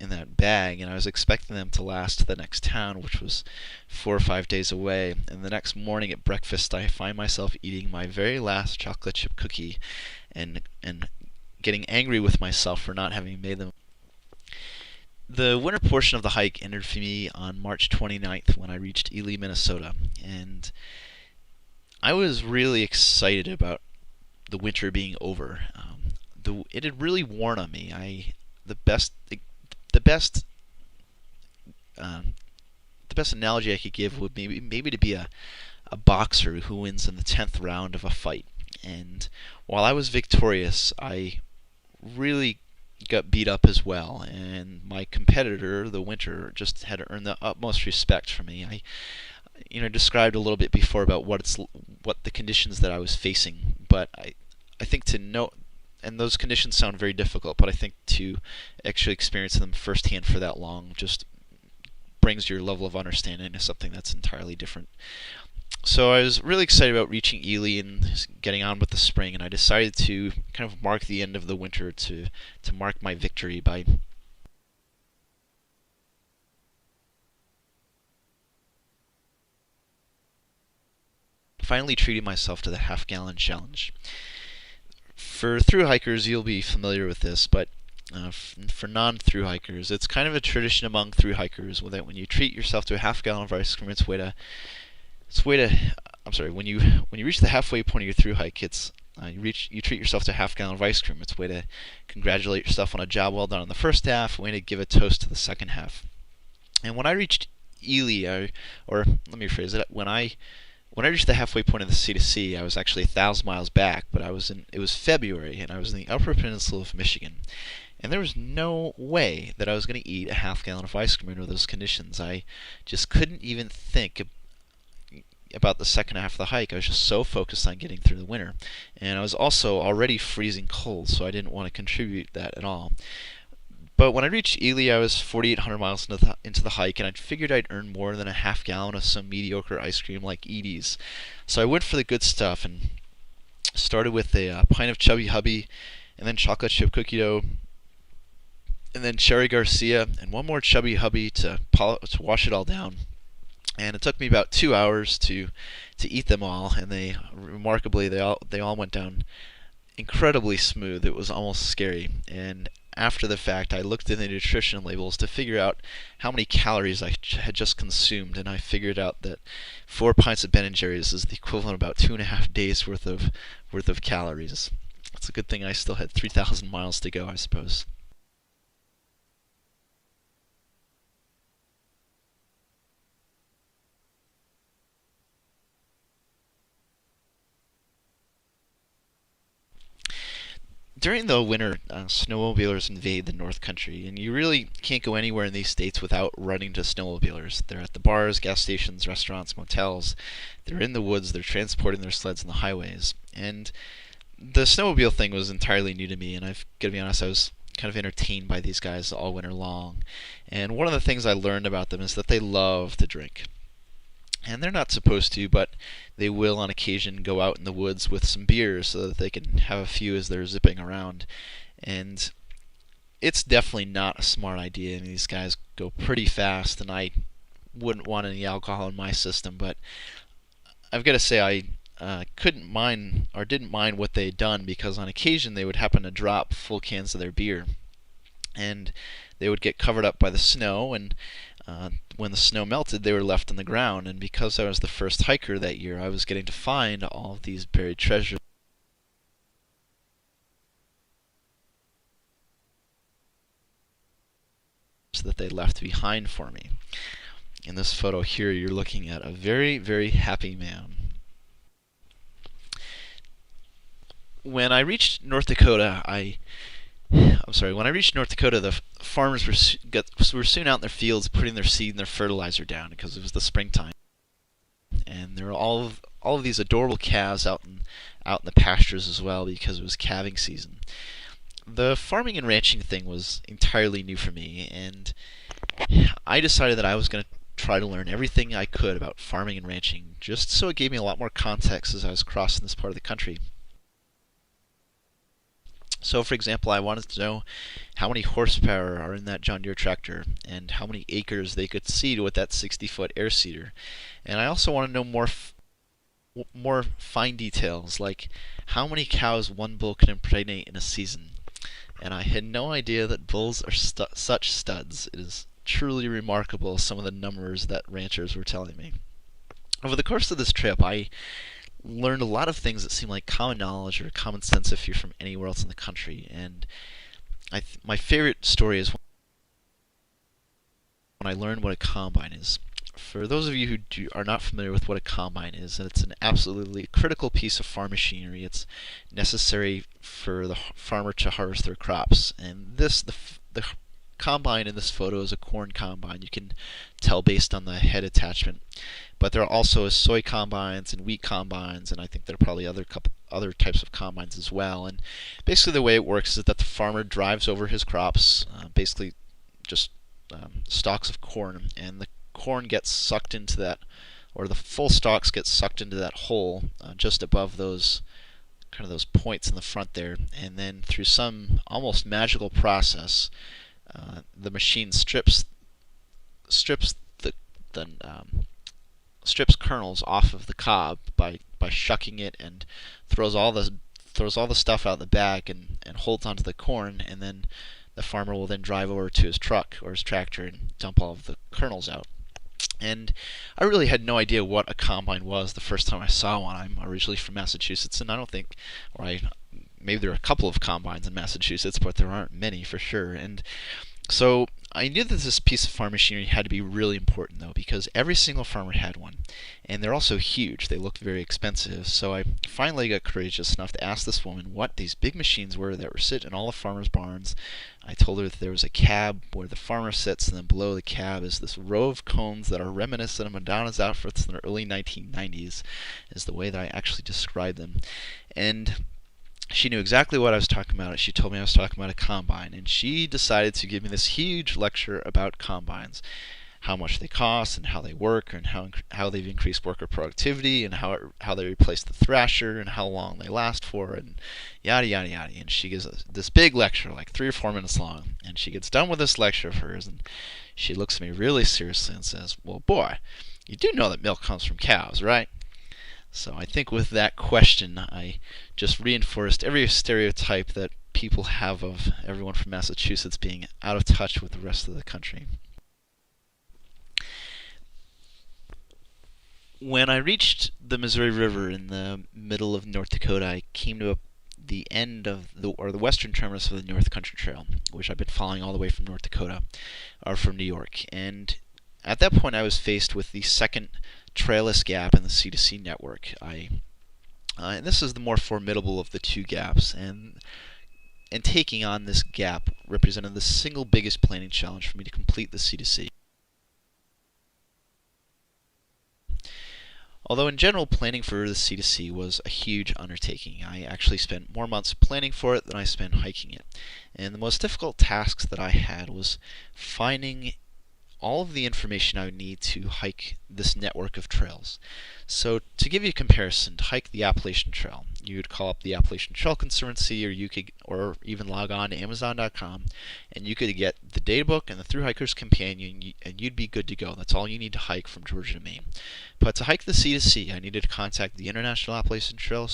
that bag, and I was expecting them to last to the next town, which was 4 or 5 days away. And the next morning at breakfast, I find myself eating my very last chocolate chip cookie, and getting angry with myself for not having made them. The winter portion of the hike ended for me on March 29th when I reached Ely, Minnesota, and I was really excited about the winter being over. It had really worn on me. The best analogy I could give would maybe to be a boxer who wins in the 10th round of a fight. And while I was victorious, I really got beat up as well, and my competitor, the winter, just had to earn the utmost respect from me. I described a little bit before about what the conditions that I was facing, but I think to know, and those conditions sound very difficult, but I think to actually experience them firsthand for that long just brings your level of understanding to something that's entirely different. So I was really excited about reaching Ely and getting on with the spring, and I decided to kind of mark the end of the winter to mark my victory by finally treating myself to the half-gallon challenge. For thru hikers, you'll be familiar with this, but for non-thru hikers, it's kind of a tradition among thru hikers that when you treat yourself to a half gallon of ice cream, I'm sorry, when you reach the halfway point of your thru hike, you treat yourself to a half gallon of ice cream. It's a way to congratulate yourself on a job well done in the first half, a way to give a toast to the second half. And when I reached Ely, or let me rephrase it, when I reached the halfway point of the C2C, I was actually 1,000 miles back, but it was February, and I was in the Upper Peninsula of Michigan. And there was no way that I was going to eat a half gallon of ice cream under those conditions. I just couldn't even think about the second half of the hike. I was just so focused on getting through the winter. And I was also already freezing cold, so I didn't want to contribute that at all. But when I reached Ely, I was 4,800 miles into the hike, and I figured I'd earn more than a half gallon of some mediocre ice cream like Edie's. So I went for the good stuff and started with a pint of Chubby Hubby, and then chocolate chip cookie dough, and then Cherry Garcia, and one more Chubby Hubby to wash it all down. And it took me about 2 hours to eat them all, and remarkably they all went down incredibly smooth. It was almost scary. And after the fact, I looked at the nutrition labels to figure out how many calories I had just consumed, and I figured out that 4 pints of Ben & Jerry's is the equivalent of about 2.5 days worth of calories. It's a good thing I still had 3,000 miles to go, I suppose. During the winter, snowmobilers invade the North Country, and you really can't go anywhere in these states without running to snowmobilers. They're at the bars, gas stations, restaurants, motels. They're in the woods. They're transporting their sleds on the highways. And the snowmobile thing was entirely new to me, and I've got to be honest, I was kind of entertained by these guys all winter long. And one of the things I learned about them is that they love to drink. And they're not supposed to, but they will on occasion go out in the woods with some beers so that they can have a few as they're zipping around. And it's definitely not a smart idea. I mean, these guys go pretty fast, and I wouldn't want any alcohol in my system, but I've got to say I didn't mind what they'd done, because on occasion they would happen to drop full cans of their beer, and they would get covered up by the snow, and when the snow melted, they were left on the ground. And because I was the first hiker that year, I was getting to find all of these buried treasures that they left behind for me. In this photo here, you're looking at a very, very happy man. When I reached North Dakota, the farmers were soon out in their fields putting their seed and their fertilizer down because it was the springtime. And there were all of these adorable calves out in the pastures as well, because it was calving season. The farming and ranching thing was entirely new for me, and I decided that I was going to try to learn everything I could about farming and ranching, just so it gave me a lot more context as I was crossing this part of the country. So, for example, I wanted to know how many horsepower are in that John Deere tractor, and how many acres they could seed with that 60-foot air seeder. And I also want to know more fine details, like how many cows one bull can impregnate in a season. And I had no idea that bulls are such studs. It is truly remarkable, some of the numbers that ranchers were telling me. Over the course of this trip, I learned a lot of things that seem like common knowledge or common sense if you're from anywhere else in the country. And my favorite story is when I learned what a combine is. For those of you who are not familiar with what a combine is, it's an absolutely critical piece of farm machinery. It's necessary for the farmer to harvest their crops. And the combine in this photo is a corn combine. You can tell based on the head attachment. But there are also soy combines and wheat combines, and I think there are probably other types of combines as well. And basically the way it works is that the farmer drives over his crops, basically just stalks of corn, and the corn gets sucked into that, or the full stalks get sucked into that hole just above those points in the front there, and then through some almost magical process, the machine strips kernels off of the cob by shucking it, and throws all the throws all the stuff out in the back and holds onto the corn, and then the farmer will then drive over to his truck or his tractor and dump all of the kernels out. And I really had no idea what a combine was the first time I saw one. I'm originally from Massachusetts, and I don't think, maybe there are a couple of combines in Massachusetts, but there aren't many for sure. And so I knew that this piece of farm machinery had to be really important, though, because every single farmer had one. And they're also huge. They looked very expensive. So I finally got courageous enough to ask this woman what these big machines were that were sitting in all the farmers' barns. I told her that there was a cab where the farmer sits, and then below the cab is this row of cones that are reminiscent of Madonna's outfits in the early 1990s, is the way that I actually described them. And she knew exactly what I was talking about. She told me I was talking about a combine, and she decided to give me this huge lecture about combines, how much they cost and how they work, and how they've increased worker productivity, and how they replace the thrasher, and how long they last for, and yada yada yada. And she gives this big lecture, like 3 or 4 minutes long, and she gets done with this lecture of hers, and she looks at me really seriously and says, "Well, boy, you do know that milk comes from cows, right?" So I think with that question, I just reinforced every stereotype that people have of everyone from Massachusetts being out of touch with the rest of the country. When I reached the Missouri River in the middle of North Dakota, I came to the end of the western terminus of the North Country Trail, which I've been following all the way from North Dakota, or from New York. And at that point, I was faced with the second trailless gap in the C2C network. And this is the more formidable of the two gaps, and taking on this gap represented the single biggest planning challenge for me to complete the C2C. Although in general, planning for the C2C was a huge undertaking. I actually spent more months planning for it than I spent hiking it. And the most difficult tasks that I had was finding all of the information I would need to hike this network of trails. So to give you a comparison, to hike the Appalachian Trail, you would call up the Appalachian Trail Conservancy, or even log on to Amazon.com, and you could get the data book and the thru-hiker's companion, and you'd be good to go. That's all you need to hike from Georgia to Maine. But to hike the C2C, I needed to contact the International Appalachian Trail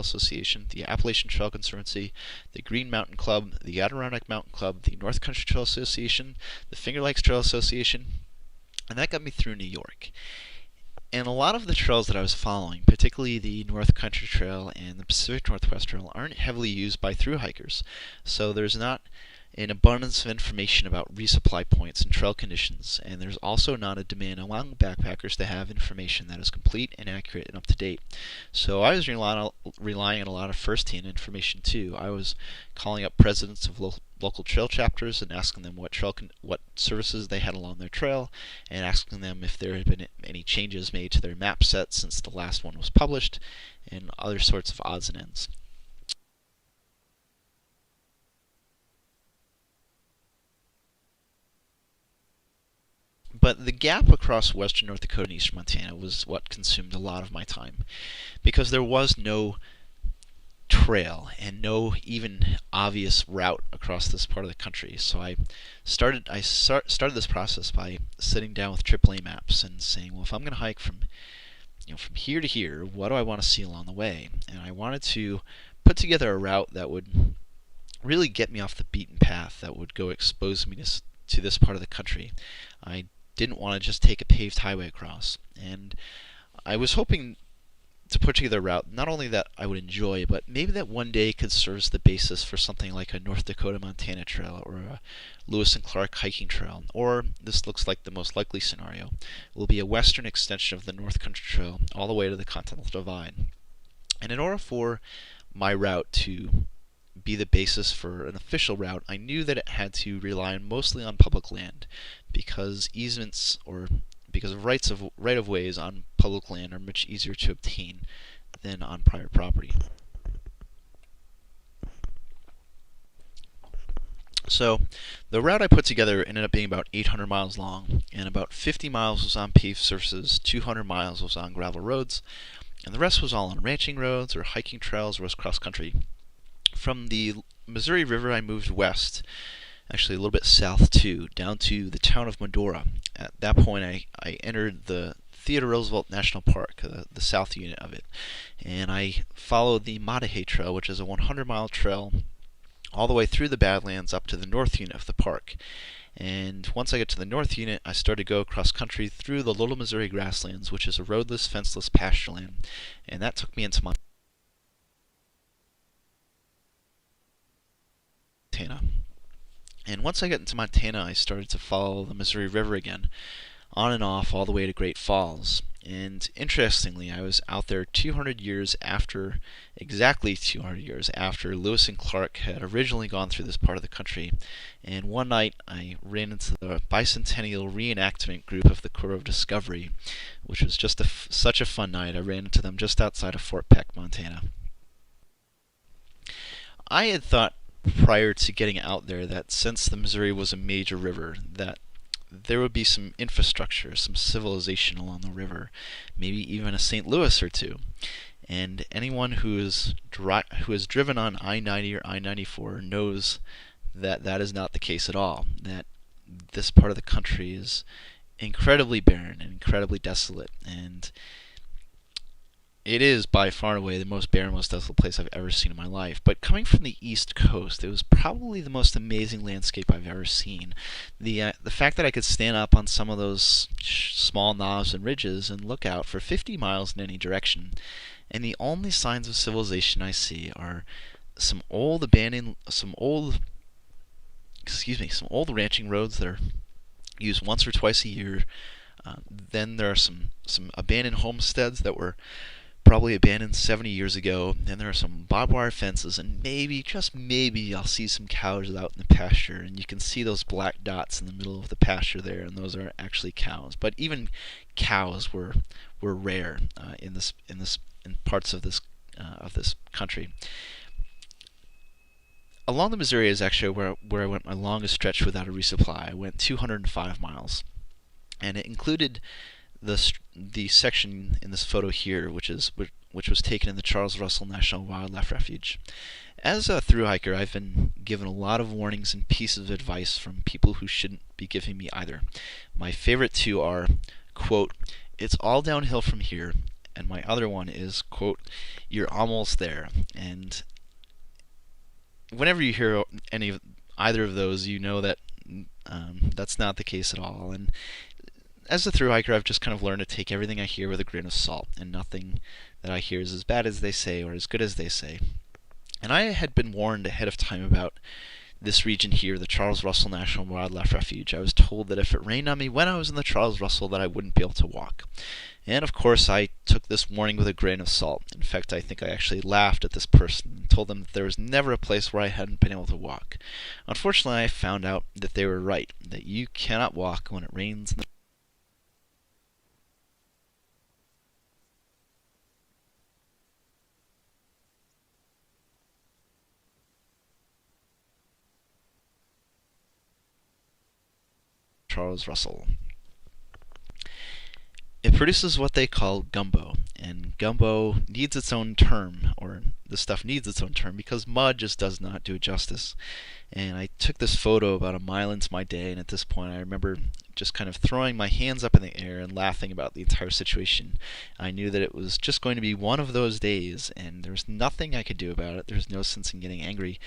Association, the Appalachian Trail Conservancy, the Green Mountain Club, the Adirondack Mountain Club, the North Country Trail Association, the Finger Lakes Trail Association, and that got me through New York. And a lot of the trails that I was following, particularly the North Country Trail and the Pacific Northwest Trail, aren't heavily used by thru-hikers, so there's not an abundance of information about resupply points and trail conditions, and there's also not a demand among backpackers to have information that is complete and accurate and up to date. So I was relying on a lot of first-hand information too. I was calling up presidents of local trail chapters and asking them what services they had along their trail, and asking them if there had been any changes made to their map set since the last one was published, and other sorts of odds and ends. But the gap across western North Dakota and eastern Montana was what consumed a lot of my time, because there was no trail and no even obvious route across this part of the country. So I started this process by sitting down with AAA maps and saying, well, if I'm going to hike from here to here, what do I want to see along the way? And I wanted to put together a route that would really get me off the beaten path, that would go expose me to this part of the country. I didn't want to just take a paved highway across, and I was hoping to put together a route not only that I would enjoy, but maybe that one day could serve as the basis for something like a North Dakota-Montana trail, or a Lewis and Clark hiking trail, or this looks like the most likely scenario, will be a western extension of the North Country Trail all the way to the Continental Divide. And in order for my route to be the basis for an official route, I knew that it had to rely mostly on public land, because easements, or because right-of-ways on public land, are much easier to obtain than on private property. So the route I put together ended up being about 800 miles long, and about 50 miles was on paved surfaces, 200 miles was on gravel roads, and the rest was all on ranching roads or hiking trails or was cross-country. From the Missouri River, I moved west actually a little bit south too, down to the town of Medora. At that point, I entered the Theodore Roosevelt National Park, the south unit of it, and I followed the Matahay Trail, which is a 100-mile trail all the way through the Badlands up to the north unit of the park. And once I get to the north unit, I started to go across country through the Little Missouri Grasslands, which is a roadless, fenceless pasture land, and that took me into Montana. And once I got into Montana, I started to follow the Missouri River again, on and off all the way to Great Falls. And interestingly, I was out there 200 years after, exactly 200 years after Lewis and Clark had originally gone through this part of the country. And one night I ran into the bicentennial reenactment group of the Corps of Discovery, which was just such a fun night. I ran into them just outside of Fort Peck, Montana. I had thought prior to getting out there that since the Missouri was a major river, that there would be some infrastructure, some civilization along the river, maybe even a St. Louis or two. And anyone who has driven on I-90 or I-94 knows that that is not the case at all, that this part of the country is incredibly barren and incredibly desolate, and it is by far and away the most barren, most desolate place I've ever seen in my life. But coming from the East Coast, it was probably the most amazing landscape I've ever seen. The fact that I could stand up on some of those small knobs and ridges and look out for 50 miles in any direction, and the only signs of civilization I see are some old ranching roads that are used once or twice a year. Then there are some abandoned homesteads that were probably abandoned 70 years ago. Then there are some barbed wire fences, and maybe, just maybe, I'll see some cows out in the pasture, and you can see those black dots in the middle of the pasture there, and those are actually cows. But even cows were rare in parts of this country. Along the Missouri is actually where I went my longest stretch without a resupply. I went 205 miles, and it included the section in this photo here, which was taken in the Charles Russell National Wildlife Refuge. As a thru-hiker, I've been given a lot of warnings and pieces of advice from people who shouldn't be giving me either. My favorite two are, quote, "It's all downhill from here," and my other one is, quote, "You're almost there." And whenever you hear either of those, you know that that's not the case at all. And as a thru-hiker, I've just kind of learned to take everything I hear with a grain of salt, and nothing that I hear is as bad as they say or as good as they say. And I had been warned ahead of time about this region here, the Charles Russell National Wildlife Refuge. I was told that if it rained on me when I was in the Charles Russell, that I wouldn't be able to walk. And of course, I took this warning with a grain of salt. In fact, I think I actually laughed at this person and told them that there was never a place where I hadn't been able to walk. Unfortunately, I found out that they were right, that you cannot walk when it rains in the Charles Russell. It produces what they call gumbo, and gumbo needs its own term, or the stuff needs its own term, because mud just does not do it justice. And I took this photo about a mile into my day, and at this point I remember just kind of throwing my hands up in the air and laughing about the entire situation. I knew that it was just going to be one of those days, and there was nothing I could do about it. There's no sense in getting angry.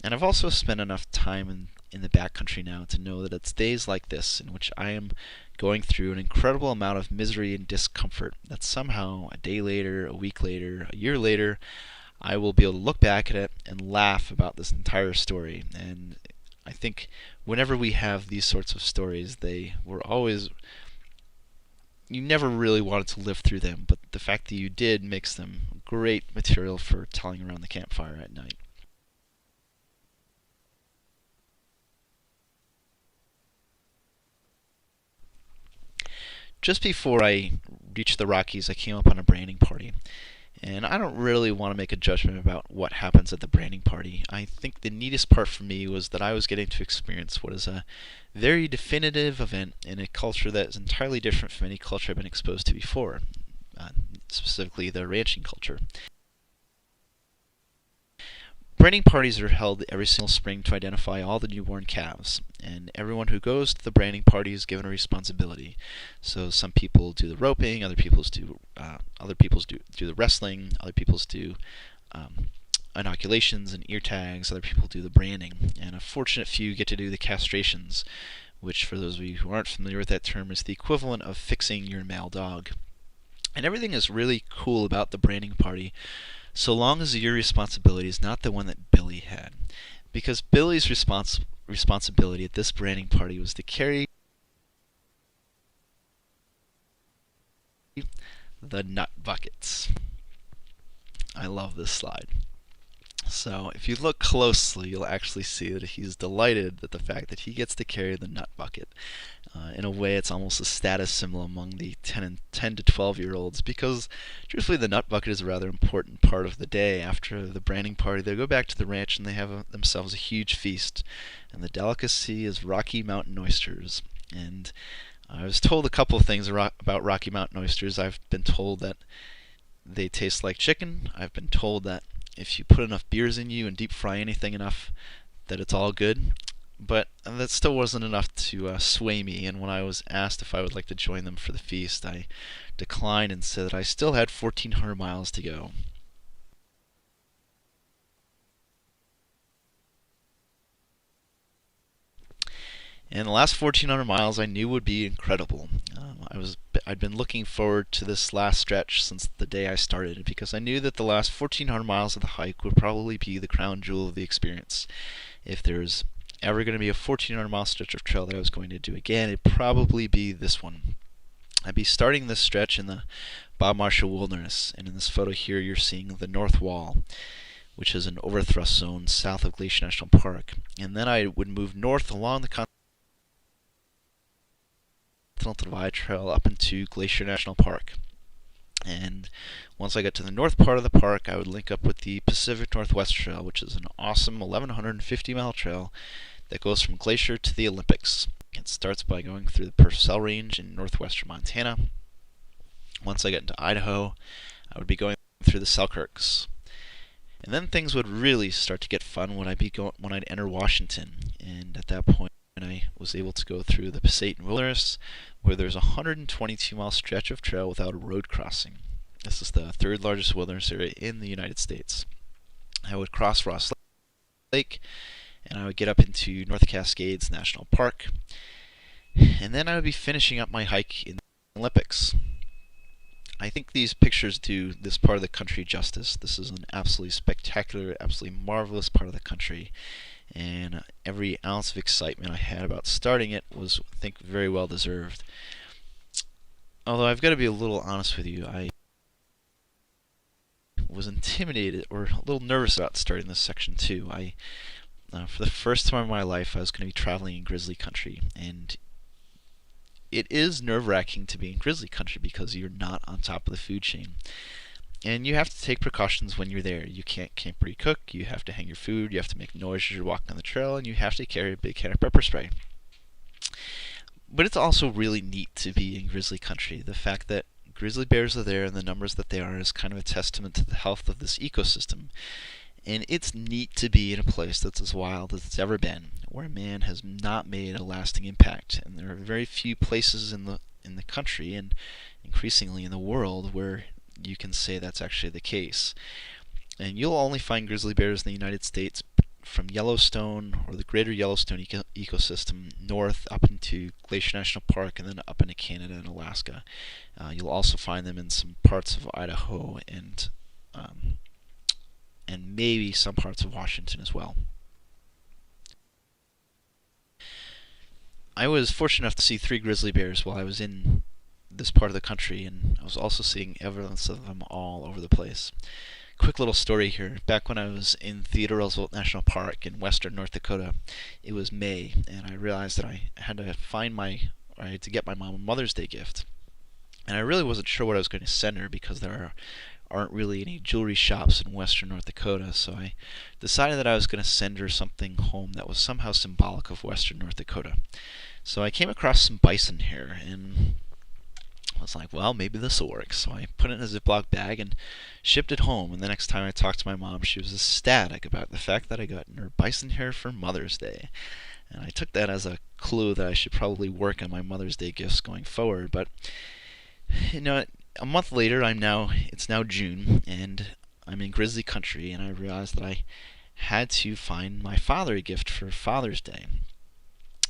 And I've also spent enough time in the backcountry now to know that it's days like this in which I am going through an incredible amount of misery and discomfort that somehow a day later, a week later, a year later, I will be able to look back at it and laugh about this entire story. And I think whenever we have these sorts of stories, they were always, you never really wanted to live through them, but the fact that you did makes them great material for telling around the campfire at night. Just before I reached the Rockies, I came up on a branding party. And I don't really want to make a judgment about what happens at the branding party. I think the neatest part for me was that I was getting to experience what is a very definitive event in a culture that is entirely different from any culture I've been exposed to before, specifically the ranching culture. Branding parties are held every single spring to identify all the newborn calves, and everyone who goes to the branding party is given a responsibility. So some people do the roping, other people do the wrestling, other people do inoculations and ear tags, other people do the branding, and a fortunate few get to do the castrations, which, for those of you who aren't familiar with that term, is the equivalent of fixing your male dog. And everything is really cool about the branding party, so long as your responsibility is not the one that Billy had. Because Billy's responsibility at this branding party was to carry the nut buckets. I love this slide. So if you look closely, you'll actually see that he's delighted at the fact that he gets to carry the nut bucket. In a way, it's almost a status symbol among the 10 to 12-year-olds, because truthfully the nut bucket is a rather important part of the day. After the branding party, they go back to the ranch and they have themselves a huge feast, and the delicacy is Rocky Mountain oysters. And I was told a couple of things about Rocky Mountain oysters. I've been told that they taste like chicken. I've been told that if you put enough beers in you and deep fry anything enough, that it's all good. But that still wasn't enough to sway me, and when I was asked if I would like to join them for the feast, I declined and said that I still had 1,400 miles to go. And the last 1,400 miles I knew would be incredible. I'd been looking forward to this last stretch since the day I started, because I knew that the last 1,400 miles of the hike would probably be the crown jewel of the experience. If there's ever going to be a 1,400 mile stretch of trail that I was going to do again, it'd probably be this one. I'd be starting this stretch in the Bob Marshall Wilderness, and in this photo here you're seeing the North Wall, which is an overthrust zone south of Glacier National Park. And then I would move north along the Continental Divide Trail up into Glacier National Park. And once I got to the north part of the park, I would link up with the Pacific Northwest Trail, which is an awesome 1,150-mile trail that goes from Glacier to the Olympics. It starts by going through the Purcell Range in northwestern Montana. Once I get into Idaho, I would be going through the Selkirks. And then things would really start to get fun when I'd enter Washington. And at that point, I was able to go through the Pasayten Wilderness, where there's a 122-mile stretch of trail without a road crossing. This is the third largest wilderness area in the United States. I would cross Ross Lake, and I would get up into North Cascades National Park, and then I would be finishing up my hike in the Olympics. I think these pictures do this part of the country justice. This is an absolutely spectacular, absolutely marvelous part of the country, and every ounce of excitement I had about starting it was, I think, very well deserved. Although I've got to be a little honest with you, I was intimidated or a little nervous about starting this section too. For the first time in my life, I was going to be traveling in grizzly country, and it is nerve-wracking to be in grizzly country because you're not on top of the food chain. And you have to take precautions when you're there. You can't camp where you cook, you have to hang your food, you have to make noise as you're walking on the trail, and you have to carry a big can of pepper spray. But it's also really neat to be in grizzly country. The fact that grizzly bears are there and the numbers that they are is kind of a testament to the health of this ecosystem. And it's neat to be in a place that's as wild as it's ever been, where man has not made a lasting impact. And there are very few places in the country, and increasingly in the world, where you can say that's actually the case. And you'll only find grizzly bears in the United States from Yellowstone, or the greater Yellowstone ecosystem, north up into Glacier National Park, and then up into Canada and Alaska. You'll also find them in some parts of Idaho and maybe some parts of Washington as well. I was fortunate enough to see 3 grizzly bears while I was in this part of the country, and I was also seeing evidence of them all over the place. Quick little story here. Back when I was in Theodore Roosevelt National Park in western North Dakota, it was May, and I realized that I had to get my mom a Mother's Day gift. And I really wasn't sure what I was going to send her, because there aren't really any jewelry shops in western North Dakota, so I decided that I was going to send her something home that was somehow symbolic of western North Dakota. So I came across some bison hair, and was like, well, maybe this will work. So I put it in a Ziploc bag and shipped it home. And the next time I talked to my mom, she was ecstatic about the fact that I got her bison hair for Mother's Day. And I took that as a clue that I should probably work on my Mother's Day gifts going forward. But a month later, it's now June, and I'm in grizzly country, and I realized that I had to find my father a gift for Father's Day.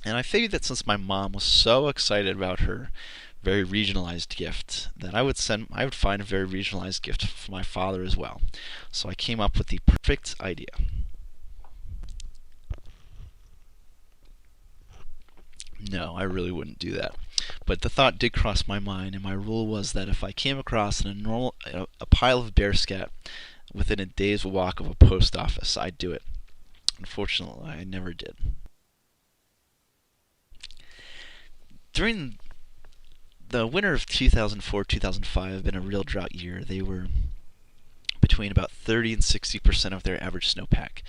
And I figured that since my mom was so excited about her very regionalized gift, that I would find a very regionalized gift for my father as well. So I came up with the perfect idea. No, I really wouldn't do that. But the thought did cross my mind, and my rule was that if I came across a pile of bearscat within a day's walk of a post office, I'd do it. Unfortunately, I never did. During the winter of 2004-2005 had been a real drought year. They were between about 30 and 60% of their average snowpack.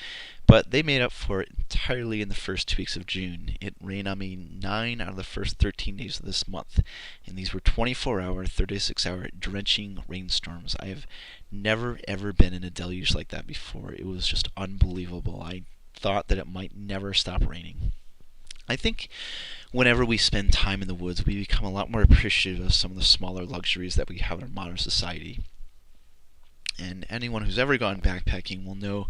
But they made up for it entirely in the first 2 weeks of June. It rained on me 9 out of the first 13 days of this month, and these were 24-hour, 36-hour drenching rainstorms. I have never, ever been in a deluge like that before. It was just unbelievable. I thought that it might never stop raining. I think whenever we spend time in the woods, we become a lot more appreciative of some of the smaller luxuries that we have in our modern society. And anyone who's ever gone backpacking will know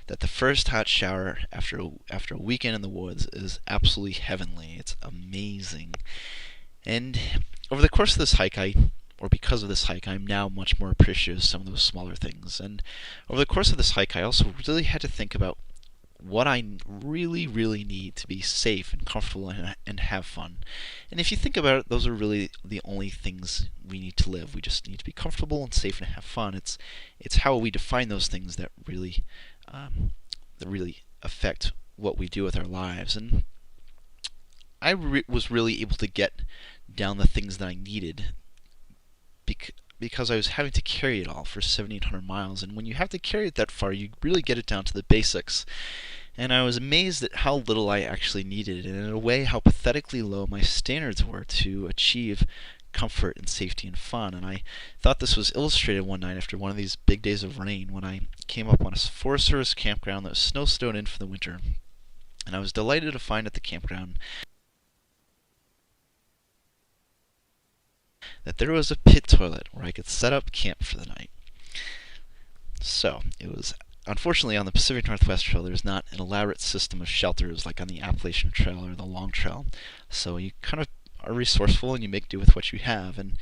that the first hot shower after a weekend in the woods is absolutely heavenly. It's amazing. And over the course of this hike, because of this hike, I'm now much more appreciative of some of those smaller things. And over the course of this hike, I also really had to think about what I really, really need to be safe and comfortable and have fun. And if you think about it, those are really the only things we need to live. We just need to be comfortable and safe and have fun. It's how we define those things that really affect what we do with our lives. And I was really able to get down the things that I needed because I was having to carry it all for 1,700 miles. And when you have to carry it that far, you really get it down to the basics. And I was amazed at how little I actually needed, and in a way how pathetically low my standards were to achieve comfort and safety and fun. And I thought this was illustrated one night after one of these big days of rain when I came up on a Forest Service campground that was snowstoned in for the winter. And I was delighted to find at the campground that there was a pit toilet where I could set up camp for the night. So, it was unfortunately on the Pacific Northwest Trail there's not an elaborate system of shelters like on the Appalachian Trail or the Long Trail. So you kind of are resourceful and you make do with what you have. And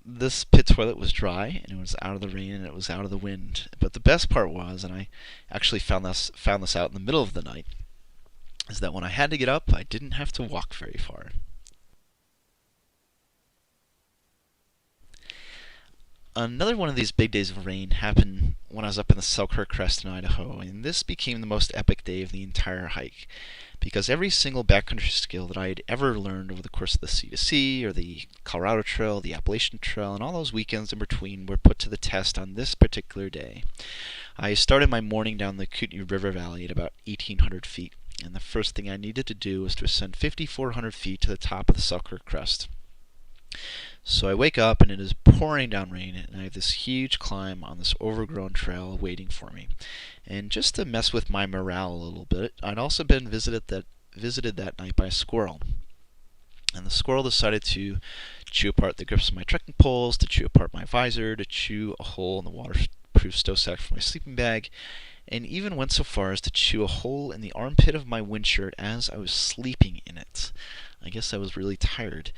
this pit toilet was dry, and it was out of the rain, and it was out of the wind. But the best part was, and I actually found this out in the middle of the night, is that when I had to get up, I didn't have to walk very far. Another one of these big days of rain happened when I was up in the Selkirk Crest in Idaho, and this became the most epic day of the entire hike, because every single backcountry skill that I had ever learned over the course of the C2C, or the Colorado Trail, the Appalachian Trail, and all those weekends in between were put to the test on this particular day. I started my morning down the Kootenai River Valley at about 1,800 feet, and the first thing I needed to do was to ascend 5,400 feet to the top of the Selkirk Crest. So I wake up and it is pouring down rain, and I have this huge climb on this overgrown trail waiting for me. And just to mess with my morale a little bit, I'd also been visited that night by a squirrel. And the squirrel decided to chew apart the grips of my trekking poles, to chew apart my visor, to chew a hole in the waterproof stow sack for my sleeping bag, and even went so far as to chew a hole in the armpit of my wind shirt as I was sleeping in it. I guess I was really tired.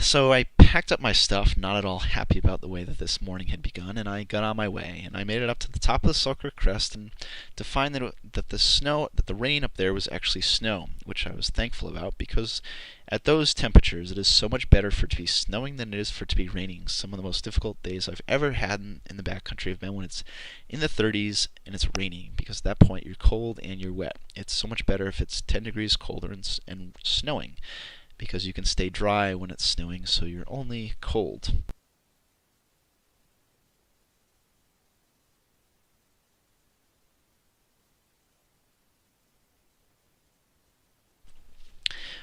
So I packed up my stuff, not at all happy about the way that this morning had begun, and I got on my way. And I made it up to the top of the Selkirk Crest, and to find that the rain up there was actually snow, which I was thankful about, because at those temperatures it is so much better for it to be snowing than it is for it to be raining. Some of the most difficult days I've ever had in the backcountry have been when it's in the 30s and it's raining, because at that point you're cold and you're wet. It's so much better if it's 10 degrees colder and snowing, because you can stay dry when it's snowing, so you're only cold.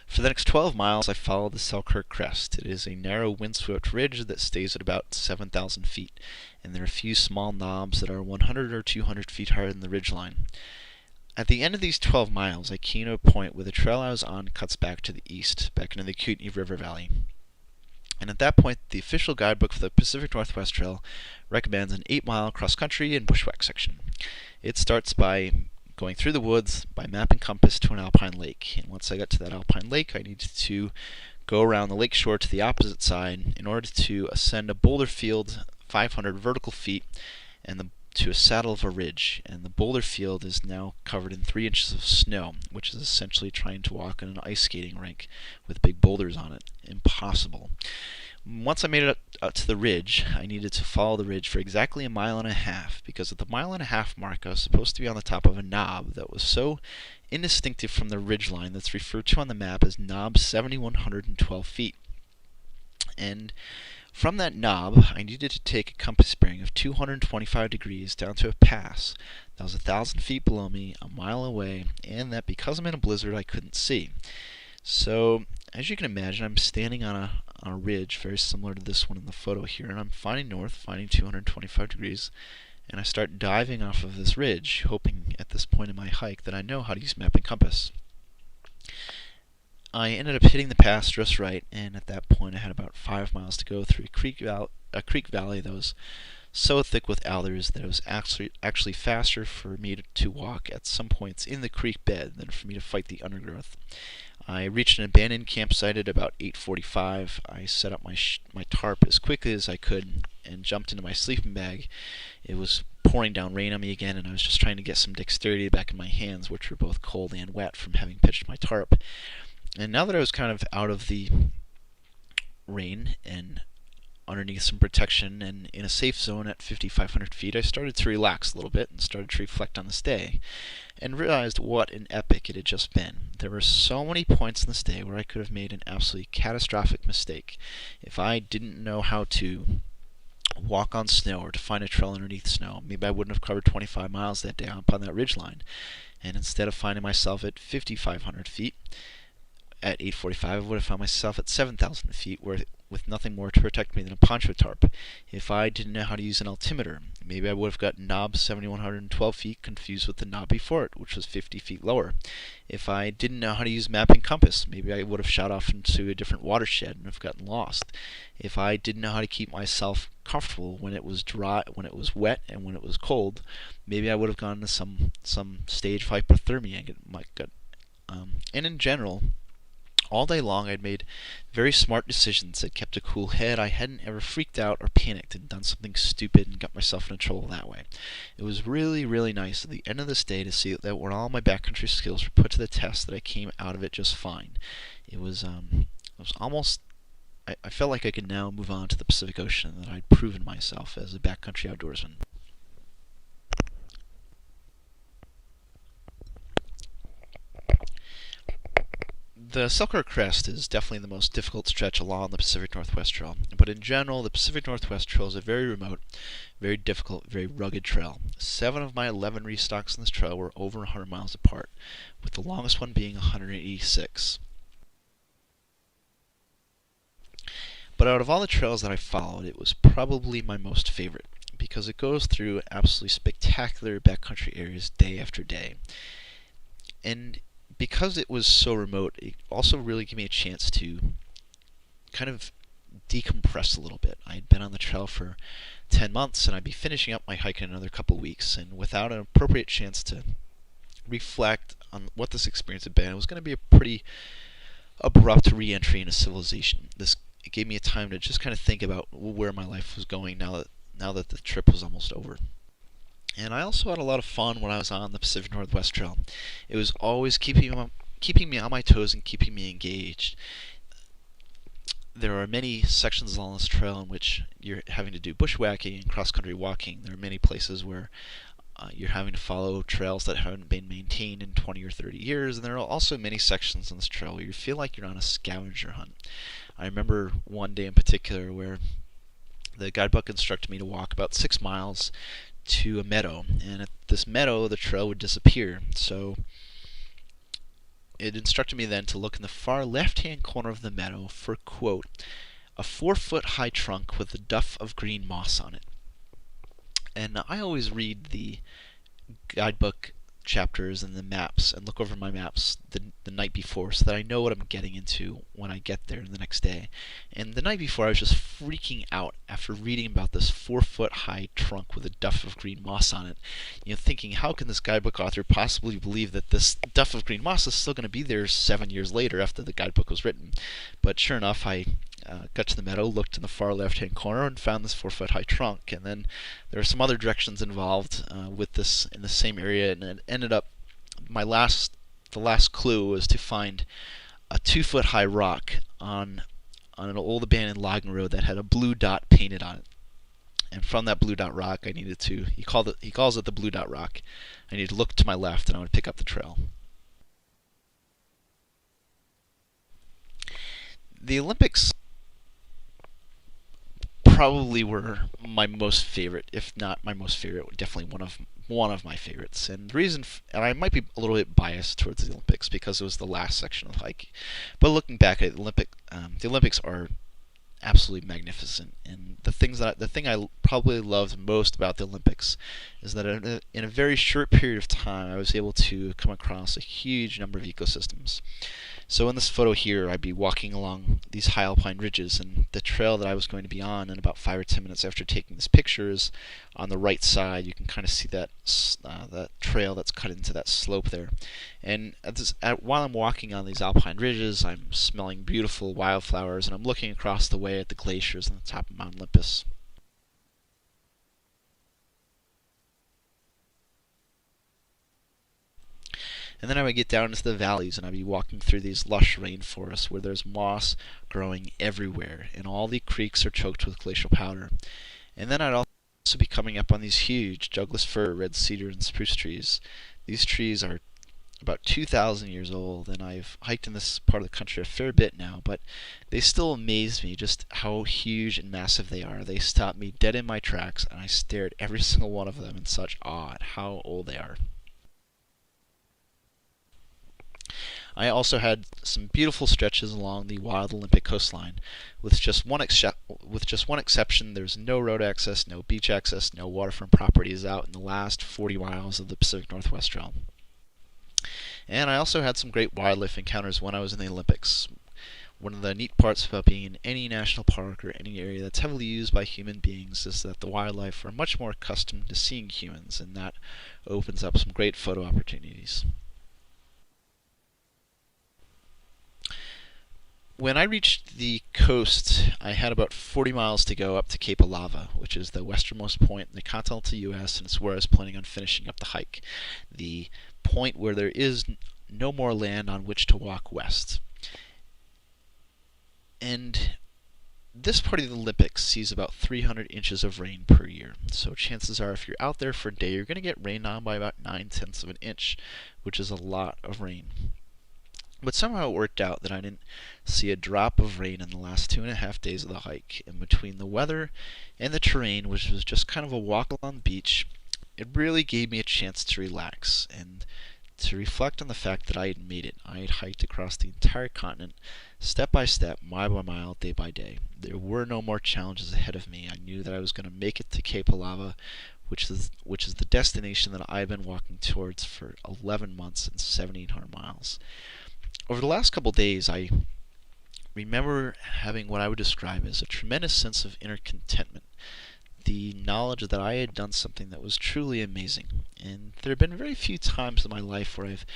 For the next 12 miles, I followed the Selkirk Crest. It is a narrow, windswept ridge that stays at about 7,000 feet, and there are a few small knobs that are 100 or 200 feet higher than the ridgeline. At the end of these 12 miles, I came to a point where the trail I was on cuts back to the east, back into the Kootenai River Valley. And at that point, the official guidebook for the Pacific Northwest Trail recommends an 8-mile cross-country and bushwhack section. It starts by going through the woods by map and compass to an alpine lake. And once I got to that alpine lake, I needed to go around the lake shore to the opposite side in order to ascend a boulder field 500 vertical feet and to a saddle of a ridge. And the boulder field is now covered in 3 inches of snow, which is essentially trying to walk in an ice skating rink with big boulders on it. Impossible. Once I made it up to the ridge, I needed to follow the ridge for exactly 1.5 miles, because at the 1.5 mile mark I was supposed to be on the top of a knob that was so indistinctive from the ridge line that's referred to on the map as knob 7,112 feet. And from that knob, I needed to take a compass bearing of 225 degrees down to a pass that was 1,000 feet below me, 1 mile away, and that because I'm in a blizzard I couldn't see. So, as you can imagine, I'm standing on a ridge very similar to this one in the photo here, and I'm finding north, finding 225 degrees, and I start diving off of this ridge, hoping at this point in my hike that I know how to use map and compass. I ended up hitting the pass just right, and at that point I had about 5 miles to go through a creek valley that was so thick with alders that it was actually faster for me to walk at some points in the creek bed than for me to fight the undergrowth. I reached an abandoned campsite at about 8:45. I set up my tarp as quickly as I could and jumped into my sleeping bag. It was pouring down rain on me again, and I was just trying to get some dexterity back in my hands, which were both cold and wet from having pitched my tarp. And now that I was kind of out of the rain and underneath some protection and in a safe zone at 5,500 feet, I started to relax a little bit and started to reflect on this day and realized what an epic it had just been. There were so many points in this day where I could have made an absolutely catastrophic mistake. If I didn't know how to walk on snow or to find a trail underneath snow, maybe I wouldn't have covered 25 miles that day up on that ridgeline. And instead of finding myself at 5,500 feet, at 8:45, I would have found myself at 7,000 feet with nothing more to protect me than a poncho tarp. If I didn't know how to use an altimeter, maybe I would have got knob 7,112 feet confused with the knob before it, which was 50 feet lower. If I didn't know how to use map and compass, maybe I would have shot off into a different watershed and have gotten lost. If I didn't know how to keep myself comfortable when it was dry, when it was wet, and when it was cold, maybe I would have gone into some stage of hypothermia and in general, all day long I'd made very smart decisions that kept a cool head. I hadn't ever freaked out or panicked and done something stupid and got myself into trouble that way. It was really, really nice at the end of this day to see that when all my backcountry skills were put to the test, that I came out of it just fine. It was almost, I felt like I could now move on to the Pacific Ocean, and that I'd proven myself as a backcountry outdoorsman. The Selkirk Crest is definitely the most difficult stretch along the Pacific Northwest Trail, but in general, the Pacific Northwest Trail is a very remote, very difficult, very rugged trail. 7 of my 11 restocks on this trail were over 100 miles apart, with the longest one being 186. But out of all the trails that I followed, it was probably my most favorite, because it goes through absolutely spectacular backcountry areas day after day. And because it was so remote, it also really gave me a chance to kind of decompress a little bit. I had been on the trail for 10 months, and I'd be finishing up my hike in another couple weeks, and without an appropriate chance to reflect on what this experience had been, it was going to be a pretty abrupt re-entry into civilization. It gave me a time to just kind of think about where my life was going now that the trip was almost over. And I also had a lot of fun when I was on the Pacific Northwest Trail. It was always keeping me on my toes and keeping me engaged. There are many sections along this trail in which you're having to do bushwhacking and cross-country walking. There are many places where you're having to follow trails that haven't been maintained in 20 or 30 years, and there are also many sections on this trail where you feel like you're on a scavenger hunt. I remember one day in particular where the guidebook instructed me to walk about 6 miles to a meadow, and at this meadow the trail would disappear. So it instructed me then to look in the far left-hand corner of the meadow for, quote, a 4-foot-high trunk with a duff of green moss on it. And I always read the guidebook chapters and the maps and look over my maps the night before so that I know what I'm getting into when I get there the next day. And the night before I was just freaking out after reading about this 4-foot-high trunk with a duff of green moss on it, thinking, how can this guidebook author possibly believe that this duff of green moss is still going to be there 7 years later after the guidebook was written? But sure enough, I got to the meadow, looked in the far left-hand corner, and found this 4-foot-high trunk. And then there are some other directions involved with this in the same area, and it ended up the last clue was to find a 2-foot-high rock on an old abandoned logging road that had a blue dot painted on it. And from that blue dot rock, I needed to, he calls it the blue dot rock. I needed to look to my left, and I would pick up the trail. The Olympics probably were my most favorite, if not my most favorite, definitely one of my favorites. And the reason, and I might be a little bit biased towards the Olympics because it was the last section of the hike, but looking back at the Olympics are absolutely magnificent. And the thing I probably loved most about the Olympics is that in a very short period of time, I was able to come across a huge number of ecosystems. So in this photo here, I'd be walking along these high alpine ridges, and the trail that I was going to be on in about 5 or 10 minutes after taking this picture is on the right side. You can kind of see that trail that's cut into that slope there. And while I'm walking on these alpine ridges, I'm smelling beautiful wildflowers, and I'm looking across the way at the glaciers on the top of Mount Olympus. And then I would get down into the valleys, and I'd be walking through these lush rainforests where there's moss growing everywhere, and all the creeks are choked with glacial powder. And then I'd also be coming up on these huge Douglas fir, red cedar, and spruce trees. These trees are about 2,000 years old, and I've hiked in this part of the country a fair bit now, but they still amaze me just how huge and massive they are. They stop me dead in my tracks, and I stare at every single one of them in such awe at how old they are. I also had some beautiful stretches along the wild Olympic coastline, with just one exception. There's no road access, no beach access, no waterfront properties out in the last 40 miles of the Pacific Northwest Trail. And I also had some great wildlife encounters when I was in the Olympics. One of the neat parts about being in any national park or any area that's heavily used by human beings is that the wildlife are much more accustomed to seeing humans, and that opens up some great photo opportunities. When I reached the coast, I had about 40 miles to go up to Cape Lava, which is the westernmost point in the continental U.S., and it's where I was planning on finishing up the hike. The point where there is no more land on which to walk west. And this part of the Olympics sees about 300 inches of rain per year. So chances are if you're out there for a day, you're going to get rained on by about 9/10 of an inch, which is a lot of rain. But somehow it worked out that I didn't see a drop of rain in the last 2.5 days of the hike. And between the weather and the terrain, which was just kind of a walk along the beach, it really gave me a chance to relax and to reflect on the fact that I had made it. I had hiked across the entire continent, step by step, mile by mile, day by day. There were no more challenges ahead of me. I knew that I was going to make it to Cape Lava, which is the destination that I've been walking towards for 11 months and 1,700 miles. Over the last couple days, I remember having what I would describe as a tremendous sense of inner contentment. The knowledge that I had done something that was truly amazing. And there have been very few times in my life where I've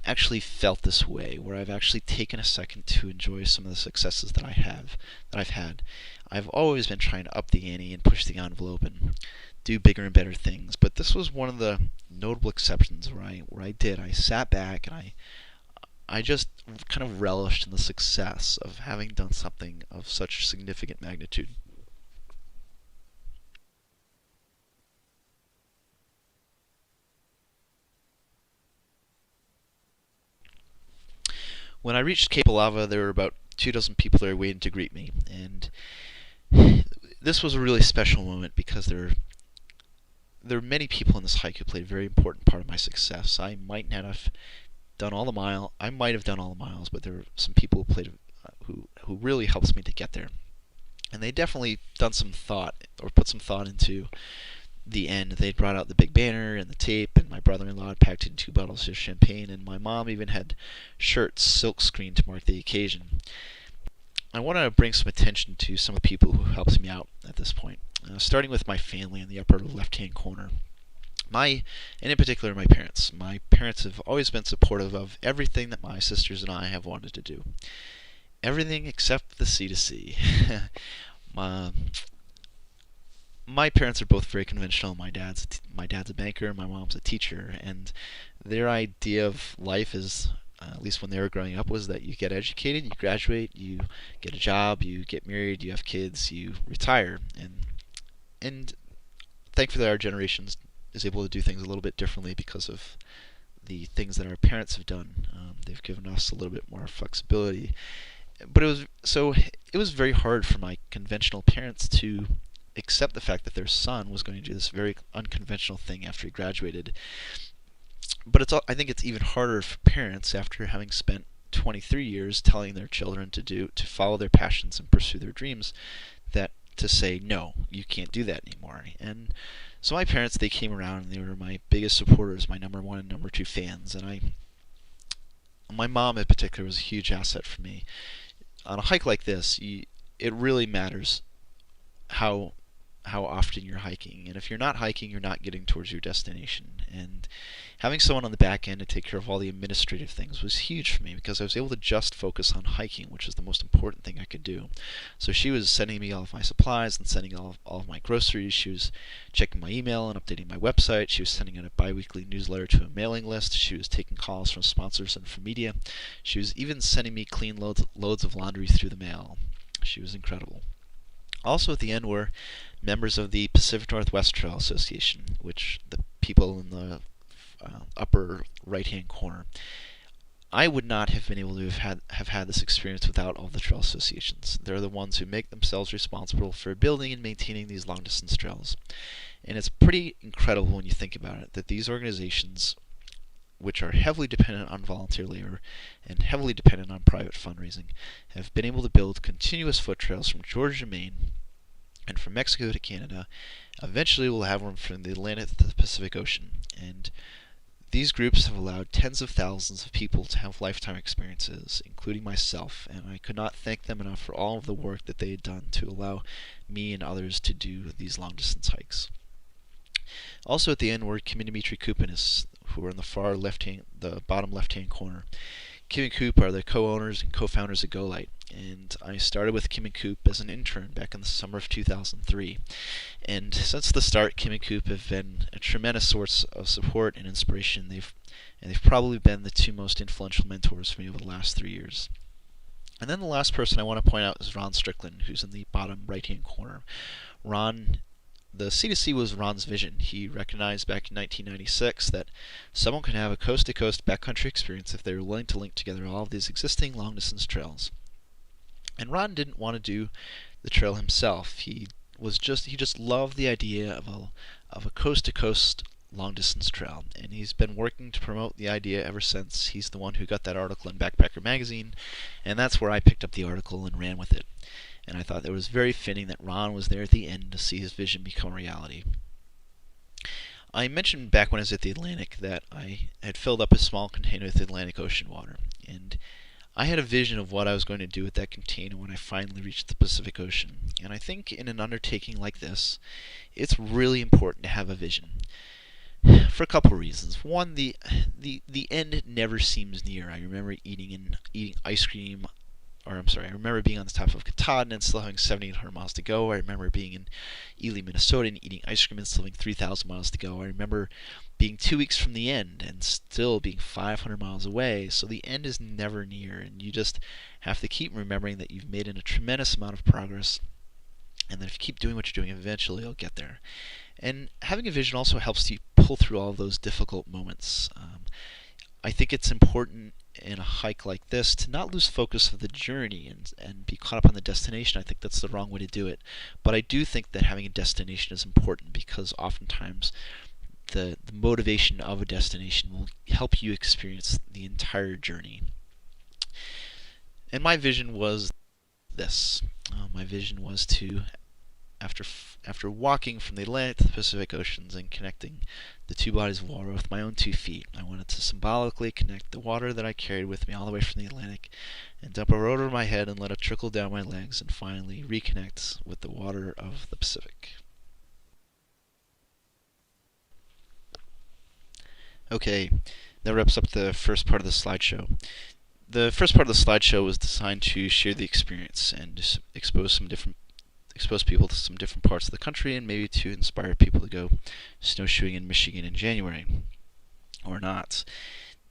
actually felt this way, where I've actually taken a second to enjoy some of the successes that I've had. I've always been trying to up the ante and push the envelope and do bigger and better things, but this was one of the notable exceptions where I sat back and I just kind of relished in the success of having done something of such significant magnitude. When I reached Cape Lava, there were about 24 people there waiting to greet me, and this was a really special moment because there are many people in this hike who played a very important part of my success. I might not have done all the mile. I might have done all the miles, but there were some people who played who really helped me to get there, and they definitely done some thought or put some thought into the end. They brought out the big banner and the tape, and my brother-in-law had packed in 2 bottles of champagne, and my mom even had shirts silk screened to mark the occasion. I want to bring some attention to some of the people who helped me out at this point, starting with my family in the upper left-hand corner. And in particular, my parents. My parents have always been supportive of everything that my sisters and I have wanted to do. Everything except the C2C. My parents are both very conventional. My dad's a banker, my mom's a teacher, and their idea of life is, at least when they were growing up, was that you get educated, you graduate, you get a job, you get married, you have kids, you retire, and thankfully our generation is able to do things a little bit differently because of the things that our parents have done. They've given us a little bit more flexibility, but it was very hard for my conventional parents to accept the fact that their son was going to do this very unconventional thing after he graduated. But I think it's even harder for parents after having spent 23 years telling their children to follow their passions and pursue their dreams, that to say, no, you can't do that anymore. And so my parents, they came around and they were my biggest supporters, my number 1 and number 2 fans, and my mom in particular was a huge asset for me. On a hike like this, it really matters how often you're hiking, and if you're not hiking, you're not getting towards your destination. And having someone on the back end to take care of all the administrative things was huge for me, because I was able to just focus on hiking, which is the most important thing I could do. So she was sending me all of my supplies and sending all of my groceries. She was checking my email and updating my website. She was sending out a bi-weekly newsletter to a mailing list. She was taking calls from sponsors and from media. She was even sending me clean loads of laundry through the mail. She was incredible. Also at the end were members of the Pacific Northwest Trail Association, which the people in the upper right-hand corner. I would not have been able to have had this experience without all the trail associations. They're the ones who make themselves responsible for building and maintaining these long-distance trails. And it's pretty incredible when you think about it, that these organizations, which are heavily dependent on volunteer labor and heavily dependent on private fundraising, have been able to build continuous foot trails from Georgia to Maine and from Mexico to Canada. Eventually we'll have one from the Atlantic to the Pacific Ocean. And these groups have allowed tens of thousands of people to have lifetime experiences, including myself, and I could not thank them enough for all of the work that they had done to allow me and others to do these long-distance hikes. Also at the end were Kim and Dimitri Kupinis, who are in the bottom left-hand corner. Kim and Coop are the co-owners and co-founders of GoLite, and I started with Kim and Coop as an intern back in the summer of 2003. And since the start, Kim and Coop have been a tremendous source of support and inspiration. They've probably been the 2 most influential mentors for me over the last 3 years. And then the last person I want to point out is Ron Strickland, who's in the bottom right-hand corner. The C2C was Ron's vision. He recognized back in 1996 that someone could have a coast-to-coast backcountry experience if they were willing to link together all of these existing long-distance trails. And Ron didn't want to do the trail himself. He just loved the idea of a coast-to-coast long-distance trail, and he's been working to promote the idea ever since. He's the one who got that article in Backpacker magazine, and that's where I picked up the article and ran with it. And I thought it was very fitting that Ron was there at the end to see his vision become a reality. I mentioned back when I was at the Atlantic that I had filled up a small container with Atlantic Ocean water, and I had a vision of what I was going to do with that container when I finally reached the Pacific Ocean. And I think in an undertaking like this, it's really important to have a vision. For a couple reasons. One, the end never seems near. I remember eating ice cream. I remember being on the top of Katahdin and still having 1,700 miles to go. I remember being in Ely, Minnesota and eating ice cream and still having 3,000 miles to go. I remember being 2 weeks from the end and still being 500 miles away. So the end is never near, and you just have to keep remembering that you've made a tremendous amount of progress, and that if you keep doing what you're doing, eventually you'll get there. And having a vision also helps you pull through all of those difficult moments. I think it's important in a hike like this to not lose focus of the journey and be caught up on the destination. I think that's the wrong way to do it. But I do think that having a destination is important, because oftentimes the motivation of a destination will help you experience the entire journey. And my vision was this. My vision was to, after walking from the Atlantic to the Pacific Oceans and connecting the two bodies of water with my own 2 feet, I wanted to symbolically connect the water that I carried with me all the way from the Atlantic and dump a road over my head and let it trickle down my legs and finally reconnect with the water of the Pacific. Okay, that wraps up the first part of the slideshow. The first part of the slideshow was designed to share the experience and just expose people to some different parts of the country and maybe to inspire people to go snowshoeing in Michigan in January, or not.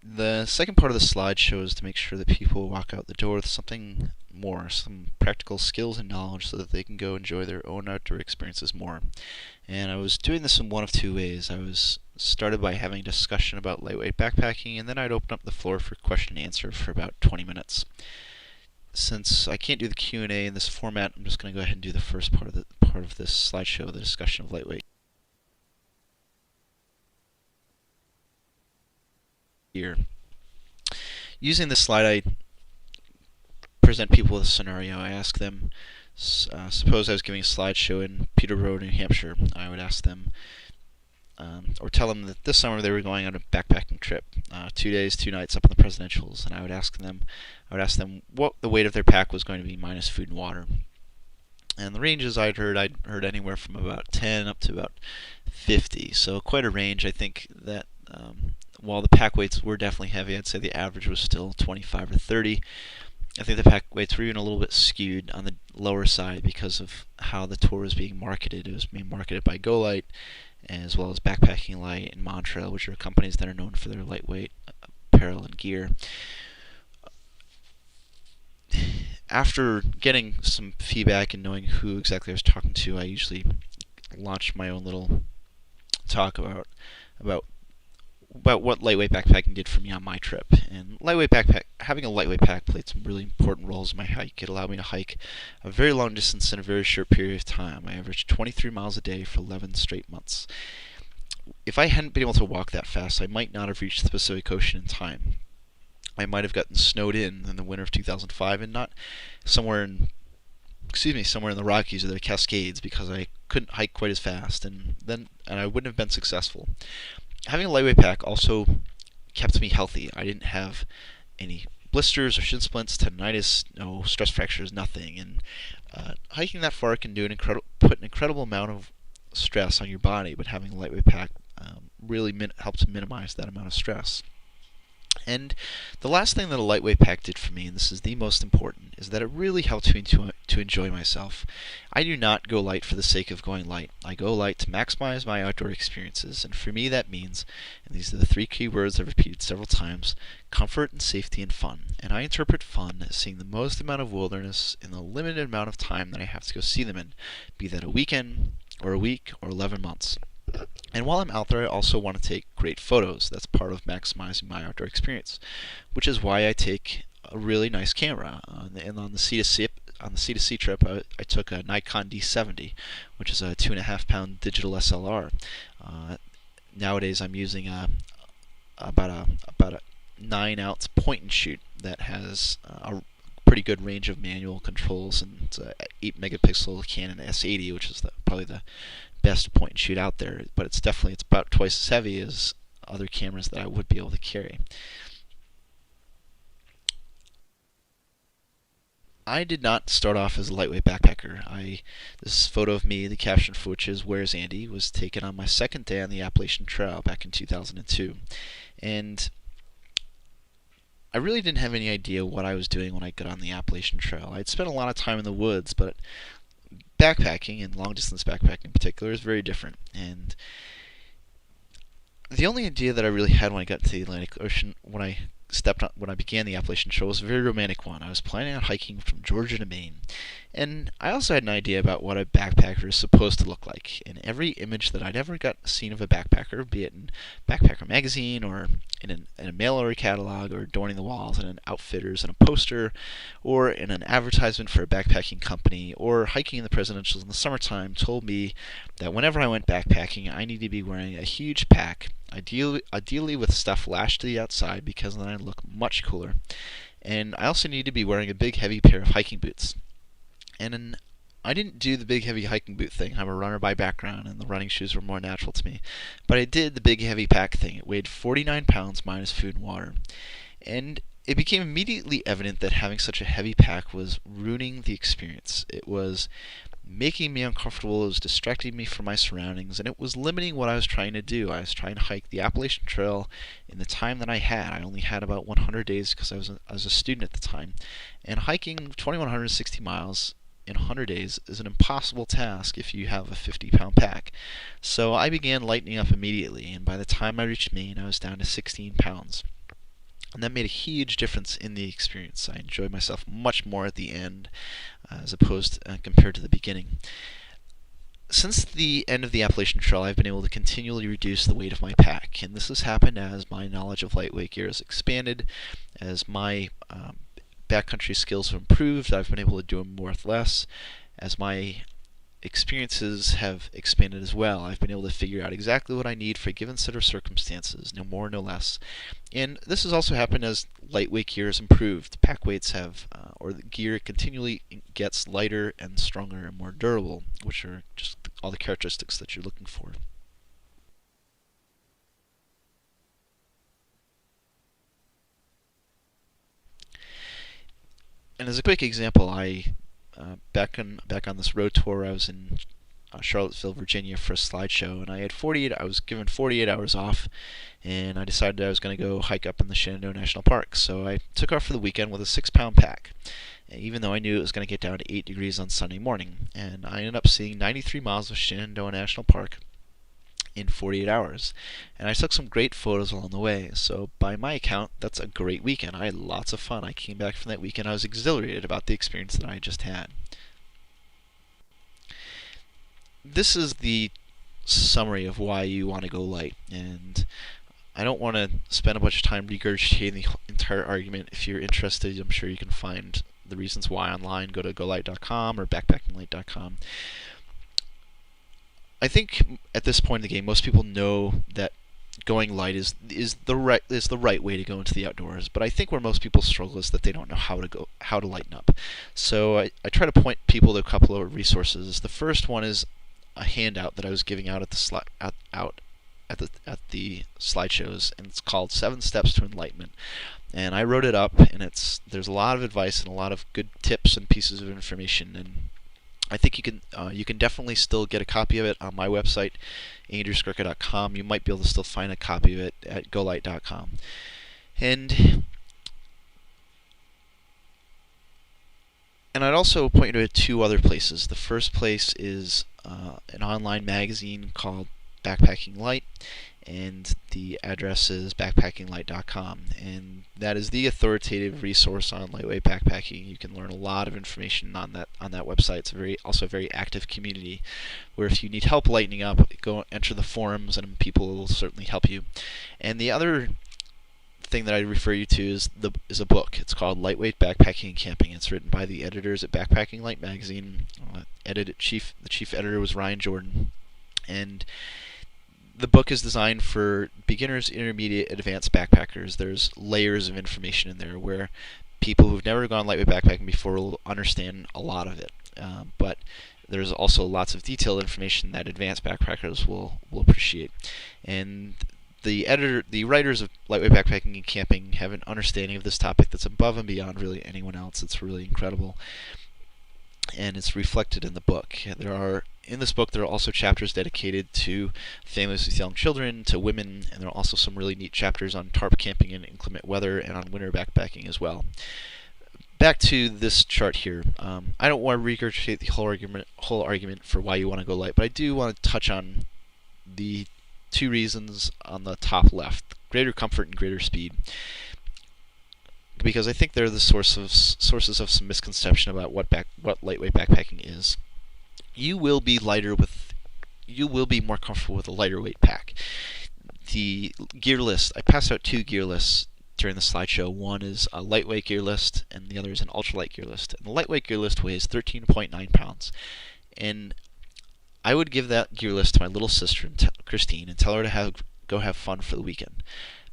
The second part of the slideshow is to make sure that people walk out the door with something more, some practical skills and knowledge so that they can go enjoy their own outdoor experiences more. And I was doing this in one of 2 ways. I was started by having a discussion about lightweight backpacking, and then I'd open up the floor for question and answer for about 20 minutes. Since I can't do the Q&A in this format, I'm just going to go ahead and do the first part of this slideshow, the discussion of lightweight gear. Using this slide, I present people with a scenario. I ask them, suppose I was giving a slideshow in Peterborough, New Hampshire. I would ask them, or tell them that this summer they were going on a backpacking trip, 2 days, 2 nights up in the Presidentials, and I would ask them what the weight of their pack was going to be minus food and water. And the ranges I'd heard anywhere from about 10 up to about 50, so quite a range. I think that while the pack weights were definitely heavy, I'd say the average was still 25 or 30. I think the pack weights were even a little bit skewed on the lower side because of how the tour was being marketed. It was being marketed by GoLite, as well as Backpacking Light and Montrail, which are companies that are known for their lightweight apparel and gear. After getting some feedback and knowing who exactly I was talking to, I usually launch my own little talk about what lightweight backpacking did for me on my trip. And having a lightweight pack played some really important roles in my hike. It allowed me to hike a very long distance in a very short period of time. I averaged 23 miles a day for 11 straight months. If I hadn't been able to walk that fast, I might not have reached the Pacific Ocean in time. I might have gotten snowed in the winter of 2005 and not somewhere in the Rockies or the Cascades because I couldn't hike quite as fast, and I wouldn't have been successful. Having a lightweight pack also kept me healthy. I didn't have any blisters or shin splints, tendinitis, no stress fractures, nothing. And hiking that far can put an incredible amount of stress on your body, but having a lightweight pack really helps minimize that amount of stress. And the last thing that a lightweight pack did for me, and this is the most important, is that it really helped me to enjoy myself. I do not go light for the sake of going light. I go light to maximize my outdoor experiences, and for me that means, and these are the 3 key words I've repeated several times, comfort and safety and fun. And I interpret fun as seeing the most amount of wilderness in the limited amount of time that I have to go see them in, be that a weekend, or a week, or 11 months. And while I'm out there, I also want to take great photos. That's part of maximizing my outdoor experience, which is why I take a really nice camera. And on the C2C trip, I took a Nikon D70, which is a 2.5-pound digital SLR. Nowadays, I'm using about a 9-ounce point and shoot that has a pretty good range of manual controls, and it's a 8-megapixel Canon S80, which is probably the best point and shoot out there, but it's about twice as heavy as other cameras that I would be able to carry. I did not start off as a lightweight backpacker. This photo of me, the caption for which is "Where's Andy?" was taken on my second day on the Appalachian Trail back in 2002. And I really didn't have any idea what I was doing when I got on the Appalachian Trail. I'd spent a lot of time in the woods, but backpacking, and long-distance backpacking in particular, is very different. And the only idea that I really had when I got to the Atlantic Ocean, when I when I began the Appalachian Trail was a very romantic one. I was planning on hiking from Georgia to Maine, and I also had an idea about what a backpacker is supposed to look like. And every image that I'd ever seen of a backpacker, be it in Backpacker magazine or in a mail order catalog or adorning the walls in an Outfitters and a poster, or in an advertisement for a backpacking company, or hiking in the presidentials in the summertime, told me that whenever I went backpacking, I needed to be wearing a huge pack, ideally with stuff lashed to the outside, because then I'd look much cooler. And I also needed to be wearing a big heavy pair of hiking boots. And I didn't do the big heavy hiking boot thing. I'm a runner by background, and the running shoes were more natural to me. But I did the big heavy pack thing. It weighed 49 pounds minus food and water. And it became immediately evident that having such a heavy pack was ruining the experience. It was making me uncomfortable, it was distracting me from my surroundings, and it was limiting what I was trying to do. I was trying to hike the Appalachian Trail in the time that I had. I only had about 100 days because I was a student at the time. And hiking 2,160 miles in 100 days is an impossible task if you have a 50-pound pack. So I began lightening up immediately, and by the time I reached Maine, I was down to 16 pounds. And that made a huge difference in the experience. I enjoyed myself much more at the end as opposed compared to the beginning. Since the end of the Appalachian Trail, I've been able to continually reduce the weight of my pack, and this has happened as my knowledge of lightweight gear has expanded, as my backcountry skills have improved. I've been able to do them more with less. As my experiences have expanded as well, I've been able to figure out exactly what I need for a given set of circumstances, no more, no less. And this has also happened as lightweight gear has improved. Pack weights have, or the gear continually gets lighter and stronger and more durable, which are just all the characteristics that you're looking for. And as a quick example, back on this road tour, I was in Charlottesville, Virginia for a slideshow, and I was given 48 hours off, and I decided I was going to go hike up in the Shenandoah National Park. So I took off for the weekend with a 6-pound pack, even though I knew it was going to get down to 8 degrees on Sunday morning. And I ended up seeing 93 miles of Shenandoah National Park in 48 hours. And I took some great photos along the way. So by my account, that's a great weekend. I had lots of fun. I came back from that weekend, I was exhilarated about the experience that I just had. This is the summary of why you want to go light, and I don't want to spend a bunch of time regurgitating the entire argument. If you're interested, I'm sure you can find the reasons why online. Go to golight.com or backpackinglight.com. I think at this point in the game, most people know that going light is the right way to go into the outdoors. But I think where most people struggle is that they don't know how to lighten up. So I try to point people to a couple of resources. The first one is a handout that I was giving out at the slideshows, and it's called 7 Steps to Enlightenment. And I wrote it up, and there's a lot of advice and a lot of good tips and pieces of information, and I think you can definitely still get a copy of it on my website, andrewskrka.com. You might be able to still find a copy of it at golight.com. And I'd also point you to 2 other places. The first place is an online magazine called Backpacking Light, and the address is backpackinglight.com, and that is the authoritative resource on lightweight backpacking. You can learn a lot of information on that website. It's also a very active community where if you need help lightening up, go enter the forums and people will certainly help you. And the other thing that I refer you to is a book. It's called Lightweight Backpacking and Camping. It's written by the editors at Backpacking Light magazine. The chief editor was Ryan Jordan, and the book is designed for beginners, intermediate, advanced backpackers. There's layers of information in there where people who've never gone lightweight backpacking before will understand a lot of it. But there's also lots of detailed information that advanced backpackers will appreciate. And the writers of Lightweight Backpacking and Camping have an understanding of this topic that's above and beyond really anyone else. It's really incredible, and it's reflected in the book. In this book, there are also chapters dedicated to families with young children, to women, and there are also some really neat chapters on tarp camping in inclement weather and on winter backpacking as well. Back to this chart here. I don't want to regurgitate the whole argument for why you want to go light, but I do want to touch on the 2 reasons on the top left: greater comfort and greater speed. because I think they're the sources of some misconception about what lightweight backpacking is. You will be more comfortable with a lighter weight pack. The gear list, I passed out 2 gear lists during the slideshow. One is a lightweight gear list, and the other is an ultralight gear list. And the lightweight gear list weighs 13.9 pounds. And I would give that gear list to my little sister, Christine, and tell her to go have fun for the weekend,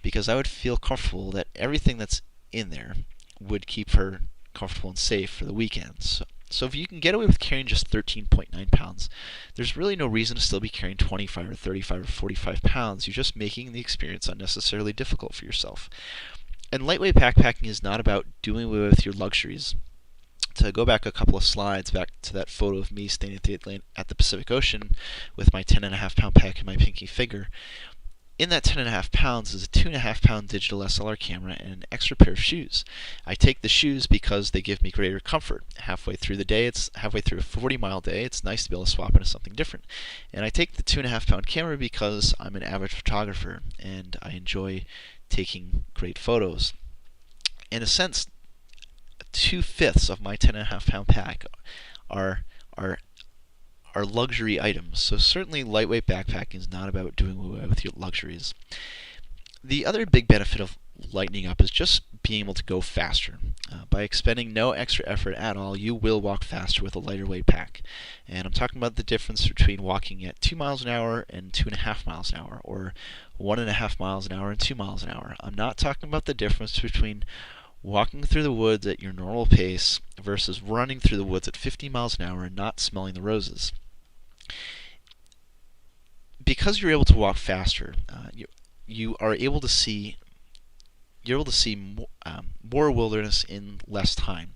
because I would feel comfortable that everything that's in there would keep her comfortable and safe for the weekend. So if you can get away with carrying just 13.9 pounds, there's really no reason to still be carrying 25 or 35 or 45 pounds. You're just making the experience unnecessarily difficult for yourself. And lightweight backpacking is not about doing away with your luxuries. To go back a couple of slides, back to that photo of me standing at the Pacific Ocean with my 10.5 pound pack and my pinky finger, in that 10.5 pounds is a 2.5 pound digital SLR camera and an extra pair of shoes. I take the shoes because they give me greater comfort. Halfway through the day, halfway through a 40-mile day, it's nice to be able to swap into something different. And I take the 2.5 pound camera because I'm an avid photographer and I enjoy taking great photos. In a sense, 2/5 of my 10.5 pound pack are luxury items. So certainly lightweight backpacking is not about doing away with your luxuries. The other big benefit of lightening up is just being able to go faster. By expending no extra effort at all, you will walk faster with a lighter weight pack. And I'm talking about the difference between walking at 2 miles an hour and 2.5 miles an hour, or 1.5 miles an hour and 2 miles an hour. I'm not talking about the difference between walking through the woods at your normal pace versus running through the woods at 50 miles an hour and not smelling the roses. Because you're able to walk faster, you are able to see more wilderness in less time.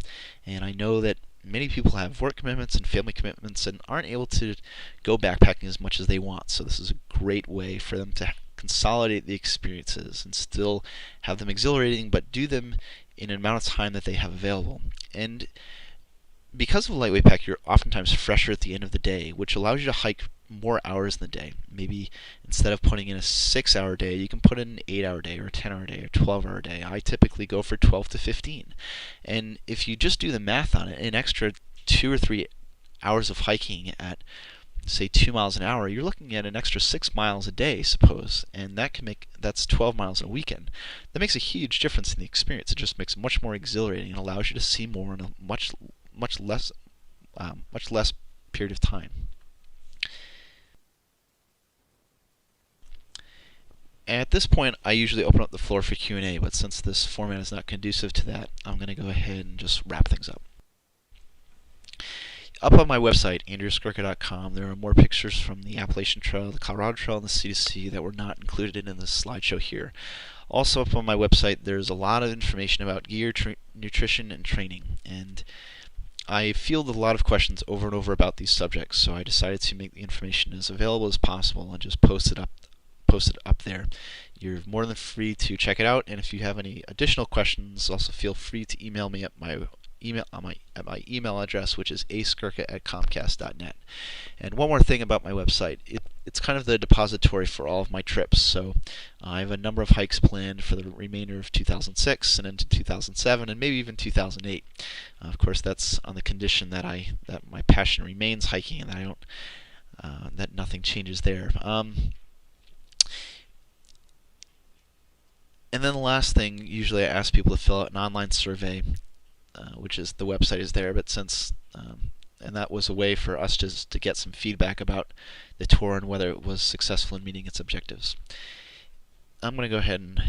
And I know that many people have work commitments and family commitments and aren't able to go backpacking as much as they want. So this is a great way for them to consolidate the experiences and still have them exhilarating, but do them in an amount of time that they have available. And because of a lightweight pack, you're oftentimes fresher at the end of the day, which allows you to hike more hours in the day. Maybe instead of putting in a 6-hour day, you can put in an 8-hour day or a 10-hour day or 12-hour day. I typically go for 12 to 15. And if you just do the math on it, an extra 2 or 3 hours of hiking at, say, 2 miles an hour, you're looking at an extra 6 miles a day, suppose, and that's 12 miles in a weekend. That makes a huge difference in the experience. It just makes it much more exhilarating and allows you to see more in a much less period of time. At this point, I usually open up the floor for Q&A, but since this format is not conducive to that, I'm going to go ahead and just wrap things up. Up on my website, andrewskurka.com, there are more pictures from the Appalachian Trail, the Colorado Trail, and the C2C that were not included in this slideshow here. Also up on my website, there's a lot of information about gear, nutrition, and training. And I field a lot of questions over and over about these subjects, so I decided to make the information as available as possible and just post it up there. You're more than free to check it out, and if you have any additional questions, also feel free to email me at my email address, which is askurka@comcast.net. And one more thing about my website, it's kind of the depository for all of my trips. So I have a number of hikes planned for the remainder of 2006 and into 2007 and maybe even 2008. Of course, that's on the condition that my passion remains hiking and that that nothing changes there. And then the last thing, usually I ask people to fill out an online survey, which is the website is there, but since and that was a way for us just to get some feedback about the tour and whether it was successful in meeting its objectives. I'm going to go ahead and